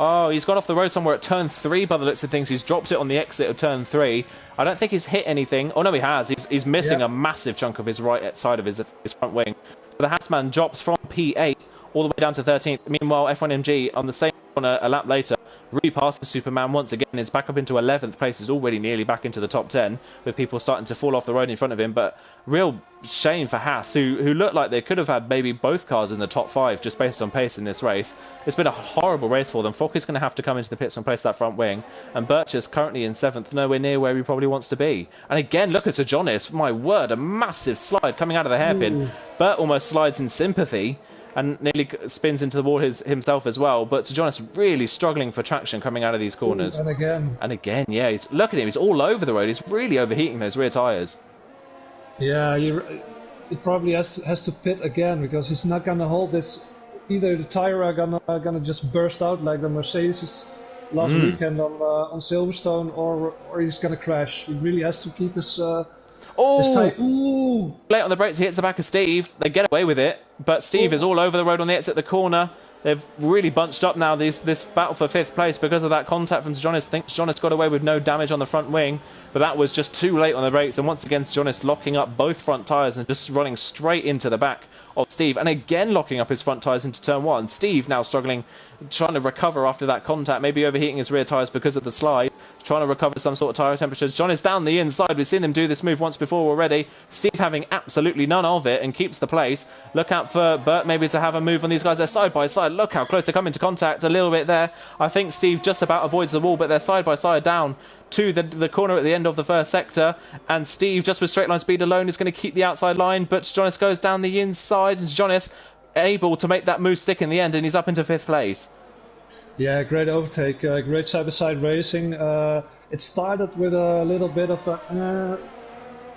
A: Oh, he's gone off the road somewhere at turn 3 by the looks of things. He's dropped it on the exit of turn 3. I don't think he's hit anything. Oh, no, he has. He's missing a massive chunk of his right side of his front wing. So the Hassman drops from P8 all the way down to 13th. Meanwhile, F1MG on the same corner a lap later Really passes Superman once again. It's back up into 11th place. Is already nearly back into the top 10 with people starting to fall off the road in front of him. But real shame for Haas, who looked like they could have had maybe both cars in the top 5 just based on pace in this race. It's been a horrible race for them. Fock is going to have to come into the pits and place that front wing. And Birch is currently in 7th, nowhere near where he probably wants to be. And again, look at Sir Jonas. My word, a massive slide coming out of the hairpin. Bert almost slides in sympathy and nearly spins into the wall himself as well. But Sir Jonas really struggling for traction coming out of these corners.
B: And again,
A: yeah. Look at him. He's all over the road. He's really overheating those rear tyres.
B: Yeah, he probably has to pit again because he's not gonna hold this. Either the tire are gonna just burst out like the Mercedes last weekend on Silverstone, or he's gonna crash. He really has to keep his tire. Ooh!
A: Late on the brakes, he hits the back of Steve. They get away with it, but Steve is all over the road on the exit the corner. They've really bunched up now, this battle for 5th place because of that contact from Jonas. I think Jonas got away with no damage on the front wing, but that was just too late on the brakes. And once again, Jonas locking up both front tyres and just running straight into the back of Steve. And again, locking up his front tyres into turn 1. Steve now struggling, trying to recover after that contact, maybe overheating his rear tyres because of the slide, trying to recover some sort of tyre temperatures. Jonas down the inside. We've seen them do this move once before already. Steve having absolutely none of it and keeps the place. Look out for Bert maybe to have a move on these guys. They're side by side. Look how close they come into contact a little bit there. I think Steve just about avoids the wall, but they're side by side down to the corner at the end of the first sector. And Steve, just with straight line speed alone, is going to keep the outside line. But Jonas goes down the inside, and Jonas able to make that move stick in the end, and he's up into 5th place.
B: Yeah, great overtake, great side-by-side racing. It started with a little bit of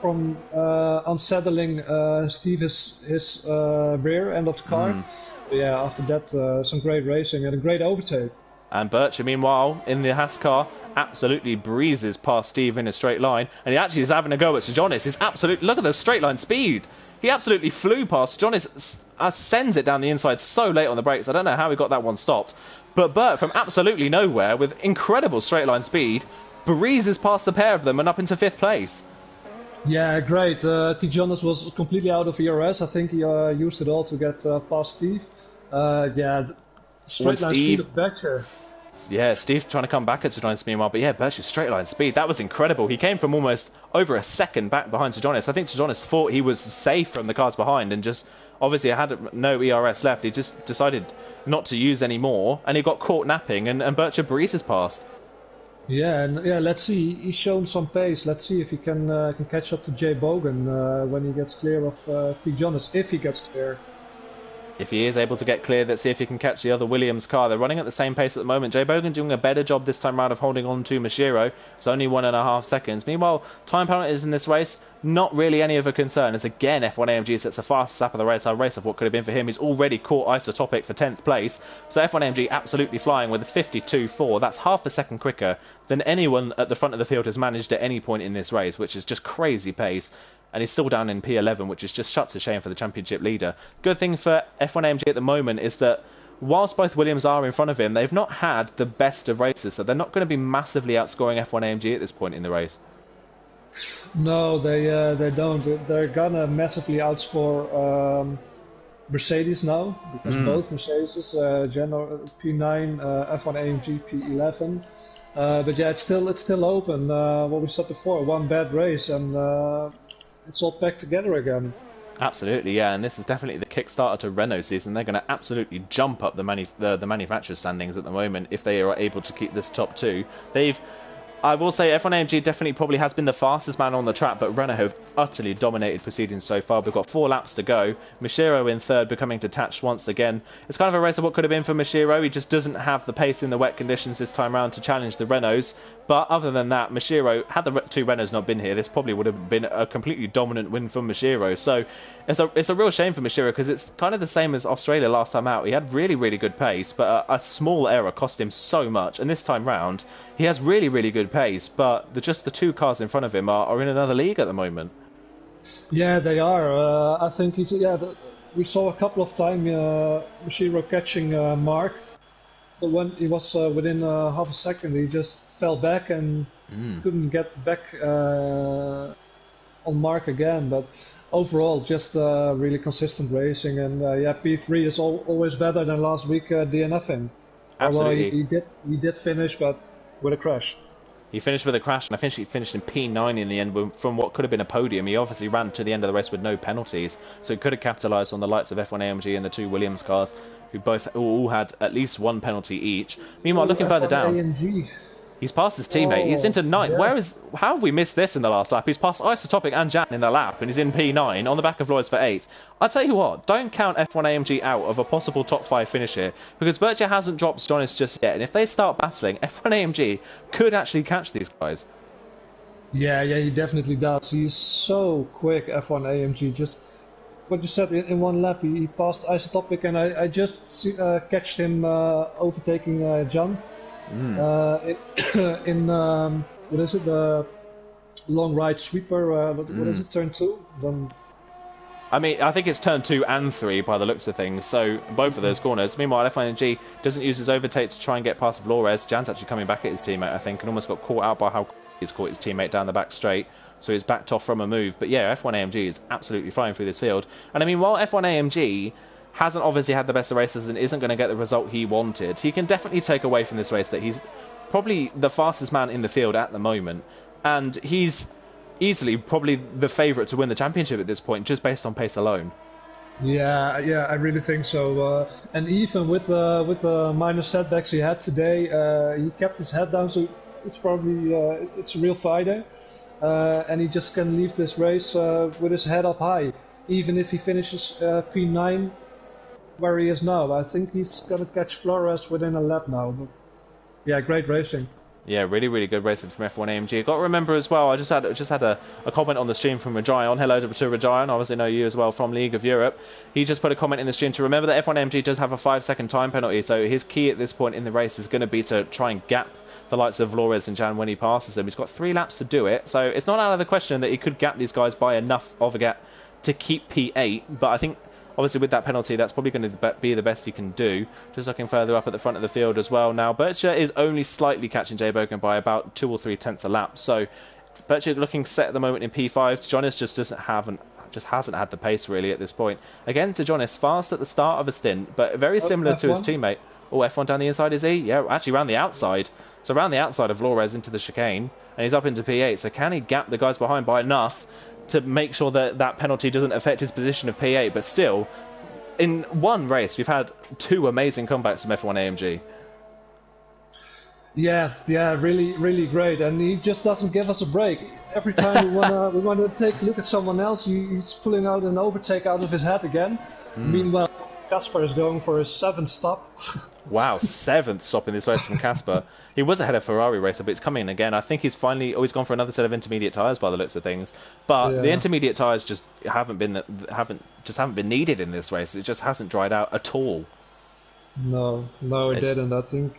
B: from unsettling Steve his rear end of the car. Yeah, after that, some great racing and a great overtake.
A: And Bircher, meanwhile, in the Haas car, absolutely breezes past Steve in a straight line. And he actually is having a go at Sir Jonas. Look at the straight line speed. He absolutely flew past. Jonas sends it down the inside so late on the brakes. I don't know how he got that one stopped. But Bert, from absolutely nowhere, with incredible straight line speed, breezes past the pair of them and up into 5th place.
B: Yeah, great. T. Jonas was completely out of ERS. I think he used it all to get past Steve. Yeah, straight line speed of Bircher.
A: Yeah, Steve trying to come back at Sir Jonas meanwhile, but yeah, Bircher's straight line speed, that was incredible. He came from almost over a second back behind Sir Jonas. I think Sir Jonas thought he was safe from the cars behind and just obviously had no ERS left. He just decided not to use any more, and he got caught napping, and Bircher breezes past.
B: Yeah, and yeah, let's see. He's shown some pace. Let's see if he can catch up to Jay Bogan when he gets clear of T. Jonas, if he gets clear.
A: If he is able to get clear, let's see if he can catch the other Williams car. They're running at the same pace at the moment. Jay Bogan doing a better job this time round of holding on to Mashiro. It's only 1.5 seconds. Meanwhile, time penalties in this race, not really any of a concern, as again F1 AMG sets the fastest lap of the race. Our race of what could have been for him. He's already caught Isotopic for 10th place. So F1 AMG absolutely flying with a 52.4. That's half a second quicker than anyone at the front of the field has managed at any point in this race, which is just crazy pace. And he's still down in P11, which is just shuts a shame for the championship leader. Good thing for F1 AMG at the moment is that whilst both Williams are in front of him, they've not had the best of races, so they're not going to be massively outscoring F1 AMG at this point in the race.
B: No, they don't. They're gonna massively outscore Mercedes now, because both Mercedes, P9, F1 AMG P11. But yeah, it's still open. What we said before, one bad race, and it's all back together again.
A: Absolutely, yeah, and this is definitely the kickstarter to Renault season. They're going to absolutely jump up the manufacturer's standings at the moment if they are able to keep this top 2. I will say F1 AMG definitely probably has been the fastest man on the track, but Renault have utterly dominated proceedings so far. We've got 4 laps to go. Mashiro in 3rd, becoming detached once again. It's kind of a race of what could have been for Mashiro. He just doesn't have the pace in the wet conditions this time round to challenge the Renaults. But other than that, Mashiro, had the 2 Renaults not been here, this probably would have been a completely dominant win from Mashiro. So it's a real shame for Mashiro, because it's kind of the same as Australia last time out. He had really, really good pace, but a small error cost him so much. And this time round, he has really, really good pace, but just the 2 cars in front of him are in another league at the moment.
B: Yeah, they are. I think we saw a couple of times Mashiro catching Mark, but when he was within half a second, he just fell back and couldn't get back on Mark again. But overall, just really consistent racing, and yeah, P3 is always better than last week DNFing. Well,
A: Absolutely.
B: he did finish, but with a crash.
A: He finished with a crash, and I think he finished in P9 in the end from what could have been a podium. He obviously ran to the end of the race with no penalties, so he could have capitalised on the likes of F1 AMG and the two Williams cars, who both all had at least one penalty each. Meanwhile,
B: Oh,
A: looking further
B: F1
A: down,
B: AMG.
A: he's passed his teammate. He's
B: Oh,
A: into ninth.
B: yeah.
A: How have we missed this in the last lap? He's passed Isotopic and Jan in the lap, and he's in P9 on the back of Lloyd's for 8th. I'll tell you what, don't count F1 AMG out of a possible top 5 finish here, because Berger hasn't dropped Jonas just yet, and if they start battling, F1 AMG could actually catch these guys.
B: Yeah, he definitely does. He's so quick, F1 AMG. Just what you said in one lap, he passed Isotopic, and I just catched him overtaking John in what is it, the long right sweeper? What is it, turn 2?
A: I mean, I think it's turn 2 and 3 by the looks of things, so both of those corners. Meanwhile, F1 doesn't use his overtake to try and get past Flores. Jan's actually coming back at his teammate, I think, and almost got caught out by how he's caught his teammate down the back straight, so he's backed off from a move. But yeah, F1 AMG is absolutely flying through this field. And I mean, while F1 AMG hasn't obviously had the best of races and isn't going to get the result he wanted, he can definitely take away from this race that he's probably the fastest man in the field at the moment, and he's easily probably the favourite to win the championship at this point, just based on pace alone.
B: Yeah, I really think so. And even with the minor setbacks he had today, he kept his head down. So it's probably it's a real fighter, and he just can leave this race with his head up high. Even if he finishes P9 where he is now, I think he's gonna catch Flores within a lap now. But yeah, great racing.
A: Yeah, really, really good racing from F1 AMG. I've got to remember as well, I just had a comment on the stream from Rajayan. Hello to Rajayan, obviously know you as well from League of Europe. He just put a comment in the stream to remember that F1 AMG does have a 5-second time penalty, so his key at this point in the race is going to be to try and gap the likes of Flores and Jan when he passes them. He's got 3 laps to do it, so it's not out of the question that he could gap these guys by enough of a gap to keep P8, but I think obviously with that penalty that's probably going to be the best he can do. Just looking further up at the front of the field as well now, Bercher is only slightly catching Jay Bogan by about 2 or 3 tenths a lap, so Bercher looking set at the moment in P5. Jonas just hasn't had the pace really at this point. Again, to Jonas, fast at the start of a stint, but very similar to his teammate. Oh, F1 down the inside, is he? Yeah, actually around the outside. So around the outside of Flores into the chicane, and he's up into P8. So can he gap the guys behind by enough to make sure that that penalty doesn't affect his position of P8? But still, in one race, we've had 2 amazing comebacks from F1 AMG.
B: Yeah, really, really great, and he just doesn't give us a break. Every time we wanna take a look at someone else, he's pulling out an overtake out of his head again. Meanwhile, Casper is going for his 7th stop.
A: Wow, 7th stop in this race from Casper. He was ahead of Ferrari racer, but it's coming again. I think he's finally always gone for another set of intermediate tyres by the looks of things. But the intermediate tyres just haven't been needed in this race. It just hasn't dried out at all.
B: No, it didn't. I think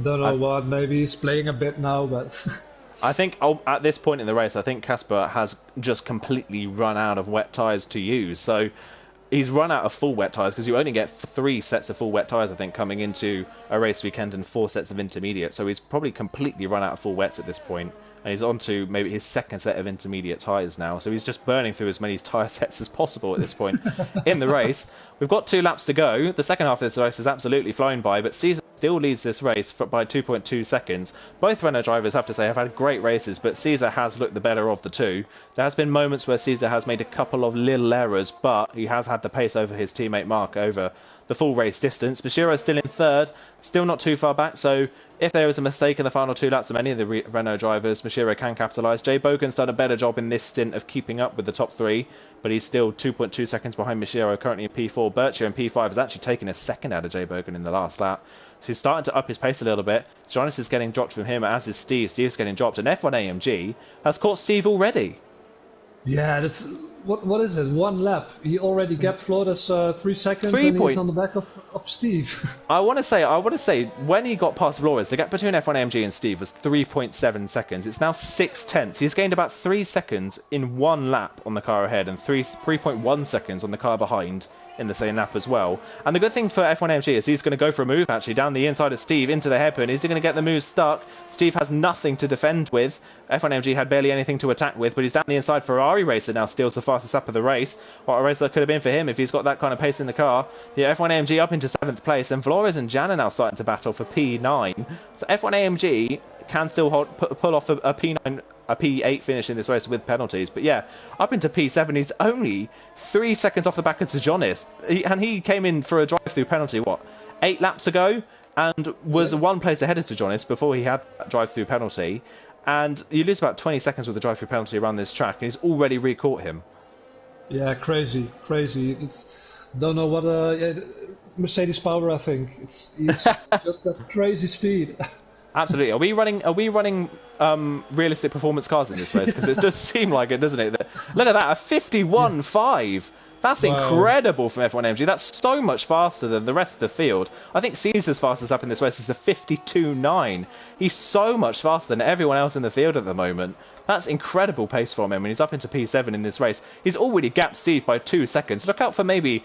B: don't know what. Maybe he's playing a bit now, but
A: I think at this point in the race, I think Casper has just completely run out of wet tyres to use. So he's run out of full wet tyres, because you only get 3 sets of full wet tyres, I think, coming into a race weekend, and 4 sets of intermediate. So he's probably completely run out of full wets at this point, and he's on to maybe his 2nd set of intermediate tyres now. So he's just burning through as many tyre sets as possible at this point in the race. We've got 2 laps to go. The second half of this race is absolutely flown by, but Caesar still leads this race by 2.2 seconds. Both Renault drivers, have to say, have had great races, but Caesar has looked the better of the 2. There has been moments where Caesar has made a couple of little errors, but he has had the pace over his teammate Mark over the full race distance. Bashiro is still in 3rd, still not too far back, so if there is a mistake in the final 2 laps of any of the Renault drivers, Bashiro can capitalise. Jay Bogan's done a better job in this stint of keeping up with the top 3, but he's still 2.2 seconds behind Bashiro, currently in P4. Bercher in P5 has actually taken a second out of Jay Bogan in the last lap. So he's starting to up his pace a little bit. Jonas is getting dropped from him, as is Steve. Steve's getting dropped, and F1 AMG has caught Steve already.
B: Yeah, that's what is it? 1 lap. He already gapped Flores 3 seconds, and he's on the back of Steve.
A: I want to say, when he got past Flores, the gap between F1 AMG and Steve was 3.7 seconds. It's now 6 tenths. He's gained about 3 seconds in 1 lap on the car ahead, and 3.1 seconds on the car behind in the same lap as well. And the good thing for F1 AMG is he's going to go for a move actually down the inside of Steve into the hairpin. Is he going to get the move stuck? Steve has nothing to defend with, F1MG had barely anything to attack with, but he's down the inside. Ferrari Racer now steals the fastest lap of the race. What a race that could have been for him if he's got that kind of pace in the car. Yeah, F1AMG up into 7th place, and Flores and Jan are now starting to battle for P9. So F1AMG can still pull off a P9, a P8 finish in this race with penalties. But yeah, up into P7, he's only 3 seconds off the back of Tejonis. And he came in for a drive-through penalty, 8 laps ago? And was 1 place ahead of Tejonis before he had that drive-through penalty. And you lose about 20 seconds with the drive-through penalty around this track, and he's already re-caught him.
B: Yeah, crazy. Don't know what Mercedes power. I think it's just that crazy speed.
A: Absolutely. Are we running realistic performance cars in this race? Because it does seem like it, doesn't it? Look at that, a 51.5. That's incredible from F1MG. That's so much faster than the rest of the field. I think Caesar's fastest up in this race is a 52.9. He's so much faster than everyone else in the field at the moment. That's incredible pace from him, and he's up into P7 in this race. He's already gapped Steve by 2 seconds. Look out for maybe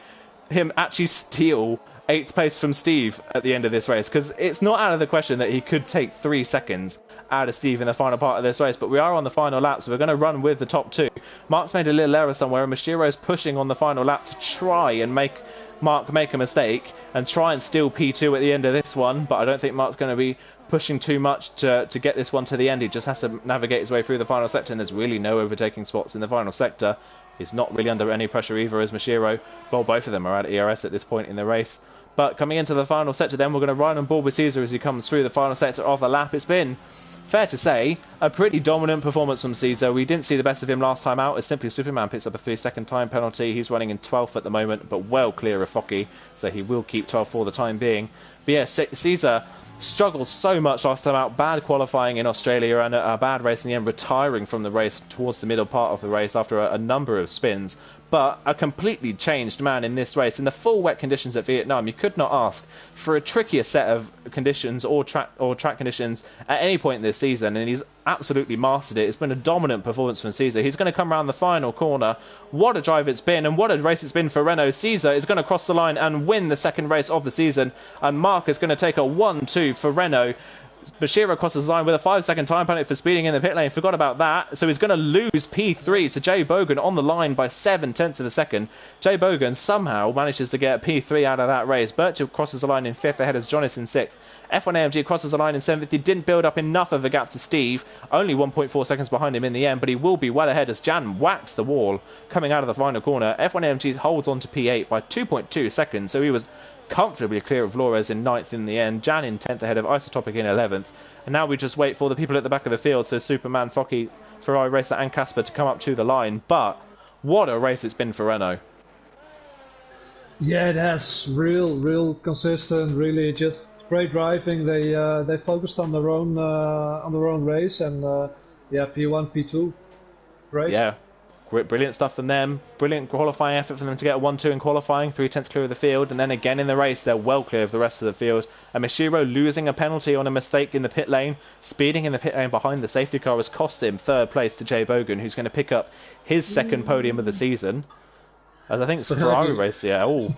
A: him actually steal 8th place from Steve at the end of this race, because it's not out of the question that he could take 3 seconds out of Steve in the final part of this race. But we are on the final lap, so we're going to run with the top 2. Mark's made a little error somewhere, and Mashiro's pushing on the final lap to try and make Mark make a mistake and try and steal P2 at the end of this one. But I don't think Mark's going to be pushing too much to get this one to the end. He just has to navigate his way through the final sector, and there's really no overtaking spots in the final sector. He's not really under any pressure either as Mashiro. Well, both of them are at ERS at this point in the race. But coming into the final sector then, we're going to ride on board with Caesar as he comes through the final sector of the lap. It's been, fair to say, a pretty dominant performance from Caesar. We didn't see the best of him last time out as Simply Superman picks up a 3-second time penalty. He's running in 12th at the moment, but well clear of Focky, so he will keep 12th for the time being. But yeah, Caesar struggled so much last time out. Bad qualifying in Australia and a bad race in the end, retiring from the race towards the middle part of the race after a number of spins. But a completely changed man in this race. In the full wet conditions at Vietnam, you could not ask for a trickier set of conditions or track conditions at any point this season, and he's absolutely mastered it. It's been a dominant performance from Caesar. He's going to come around the final corner. What a drive it's been, and what a race it's been for Renault. Caesar is going to cross the line and win the second race of the season, and Mark is going to take a 1-2 for Renault. Bashira crosses the line with a 5-second time penalty for speeding in the pit lane. Forgot about that. So he's going to lose P3 to Jay Bogan on the line by 7/10 of a second. Jay Bogan somehow manages to get P3 out of that race. Birchall crosses the line in 5th ahead of Jonas in 6th. F1AMG crosses the line in 7th. He didn't build up enough of a gap to Steve. Only 1.4 seconds behind him in the end, but he will be well ahead as Jan whacks the wall coming out of the final corner. F1AMG holds on to P8 by 2.2 seconds, so he was comfortably clear of Flores in 9th in the end. Jan in 10th ahead of Isotopic in 11th. And now we just wait for the people at the back of the field, so Superman, Focky, Ferrari Racer and Casper to come up to the line. But what a race it's been for Renault.
B: Yeah, it has. Real consistent, really just great driving. They focused on their own race, and yeah, P1, P2. Great.
A: Yeah. Brilliant stuff from them. Brilliant qualifying effort for them to get a 1-2 in qualifying, 3/10 clear of the field, and then again in the race they're well clear of the rest of the field. And Mishiro losing a penalty on a mistake in the pit lane, speeding in the pit lane behind the safety car has cost him 3rd place to Jay Bogan, who's going to pick up his 2nd podium of the season. As I think it's Ferrari Racer, yeah. Oh,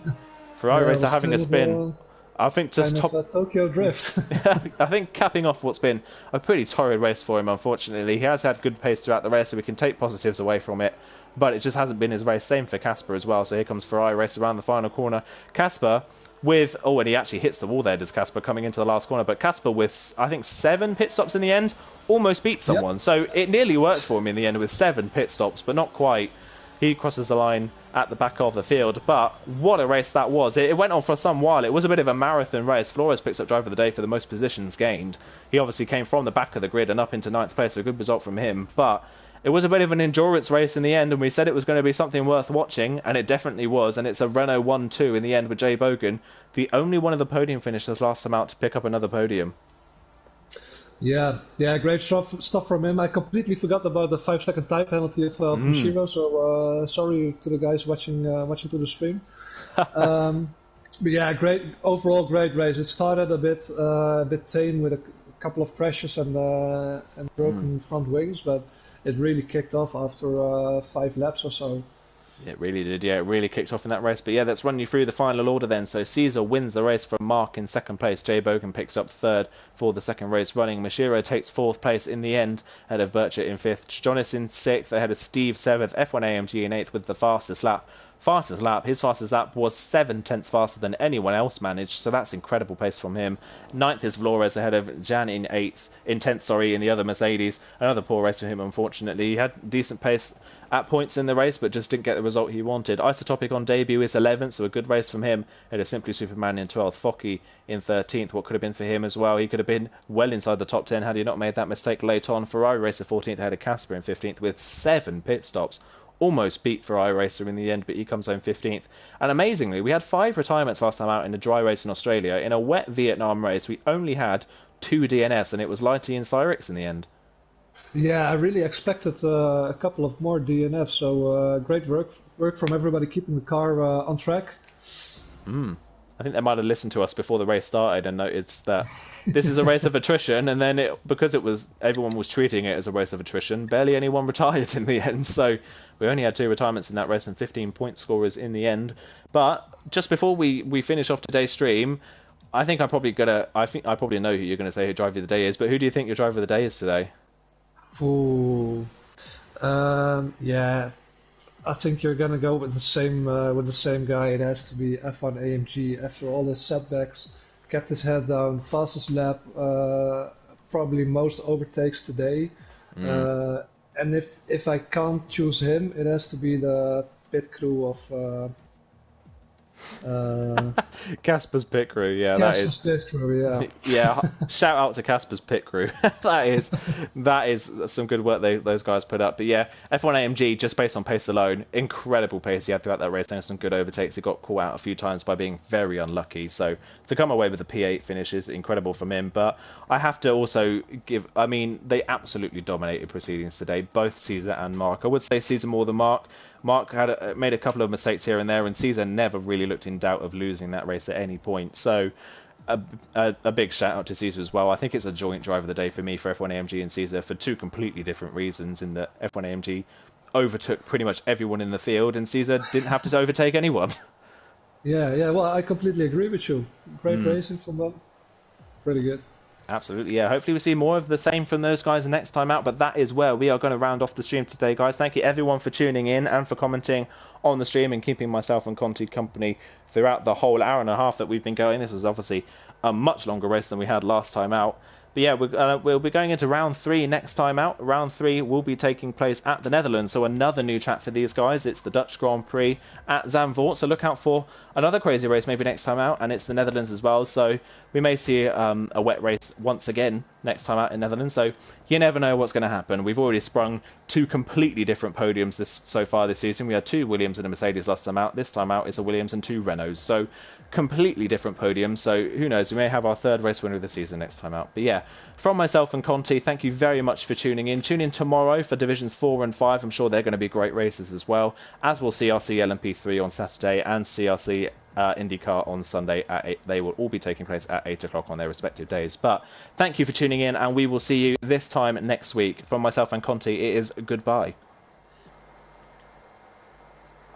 A: Ferrari Racer having a spin. I think just
B: Tokyo Drift.
A: I think capping off what's been a pretty torrid race for him, unfortunately. He has had good pace throughout the race, so we can take positives away from it. But it just hasn't been his race. Same for Casper as well. So here comes Ferrari Racer around the final corner. Casper with... Oh, and he actually hits the wall there, does Casper, coming into the last corner. But Casper with, I think, 7 pit stops in the end, almost beat someone. Yep. So it nearly worked for him in the end with 7 pit stops, but not quite. He crosses the line at the back of the field, but what a race that was. It went on for some while. It was a bit of a marathon race. Flores picks up driver of the day for the most positions gained. He obviously came from the back of the grid and up into 9th place, so a good result from him. But it was a bit of an endurance race in the end, and we said it was going to be something worth watching, and it definitely was. And it's a Renault 1-2 in the end with Jay Bogan, the only one of the podium finishers last time out to pick up another podium.
B: Yeah, great stuff from him. I completely forgot about the 5-second time penalty from Shiro, so sorry to the guys watching to the stream. But yeah, overall great race. It started a bit tame with a couple of crashes and broken front wings, but it really kicked off after 5 laps or so.
A: It really did, yeah. It really kicked off in that race. But yeah, let's run you through the final order then. So Caesar wins the race from Mark in second place. Jay Bogan picks up third for the second race running. Mashiro takes fourth place in the end, ahead of Birchett in fifth. Jonas in sixth, ahead of Steve seventh. F1 AMG in eighth with the fastest lap. His fastest lap was 7/10 faster than anyone else managed, so that's incredible pace from him. Ninth is Flores ahead of Jan in 10th, in the other Mercedes. Another poor race for him, unfortunately. He had decent pace at points in the race, but just didn't get the result he wanted. Isotopic on debut is 11th, so a good race from him. Ahead of Simply Superman in 12th. Focky in 13th. What could have been for him as well. He could have been well inside the top 10 had he not made that mistake late on. Ferrari Racer 14th ahead of Casper in 15th with 7 pit stops. Almost beat Ferrari Racer in the end, but he comes home 15th. And amazingly, we had 5 retirements last time out in a dry race in Australia. In a wet Vietnam race, we only had 2 DNFs, and it was Lighty and Cyrix in the end.
B: Yeah, I really expected a couple of more DNFs, so great work from everybody keeping the car on track.
A: I think they might have listened to us before the race started and noticed that this is a race of attrition, and then because everyone was treating it as a race of attrition, barely anyone retired in the end. So we only had 2 retirements in that race and 15 point scorers in the end. But just before we finish off today's stream, I think I probably know who you're gonna say who driver of the day is. But who do you think your driver of the day is today?
B: Ooh, yeah. I think you're gonna go with the same guy. It has to be F1 AMG. After all his setbacks, kept his head down, fastest lap, probably most overtakes today. And if I can't choose him, it has to be the pit crew of
A: Casper's pit crew, yeah,
B: Casper's pit crew, yeah.
A: Yeah, shout out to Casper's pit crew. that is some good work those guys put up. But yeah, F1 AMG, just based on pace alone, incredible pace he had throughout that race, and some good overtakes. He got caught out a few times by being very unlucky, so to come away with a P8 finish is incredible from him. But I have to also they absolutely dominated proceedings today, both Caesar and Mark. I would say Caesar more than Mark. Mark had made a couple of mistakes here and there, and Caesar never really looked in doubt of losing that race at any point. So a big shout out to Caesar as well. I think it's a joint driver of the day for me for F1 AMG and Caesar for 2 completely different reasons, in that F1 AMG overtook pretty much everyone in the field and Caesar didn't have to overtake anyone.
B: Yeah, well, I completely agree with you. Great racing from them. Pretty good.
A: Absolutely, yeah. Hopefully we see more of the same from those guys next time out, but that is where we are going to round off the stream today, guys. Thank you everyone for tuning in and for commenting on the stream and keeping myself and Conti company throughout the whole hour and a half that we've been going. This was obviously a much longer race than we had last time out. But yeah, we'll be going into round 3 next time out. Round 3 will be taking place at the Netherlands, so another new track for these guys. It's the Dutch Grand Prix at Zandvoort, so look out for another crazy race maybe next time out, and it's the Netherlands as well, so we may see a wet race once again next time out in Netherlands, so you never know what's going to happen. We've already sprung 2 completely different podiums so far this season. We had 2 Williams and a Mercedes last time out. This time out it's a Williams and 2 Renaults, so completely different podiums, so who knows, we may have our 3rd race winner of the season next time out. But yeah, from myself and Conti, thank you very much for tuning in. Tune in tomorrow for Divisions 4 and 5. I'm sure they're going to be great races as well, as will CRC LMP3 on Saturday and CRC IndyCar on Sunday at 8. They will all be taking place at 8 o'clock on their respective days. But thank you for tuning in, and we will see you this time next week. From myself and Conti, it is goodbye.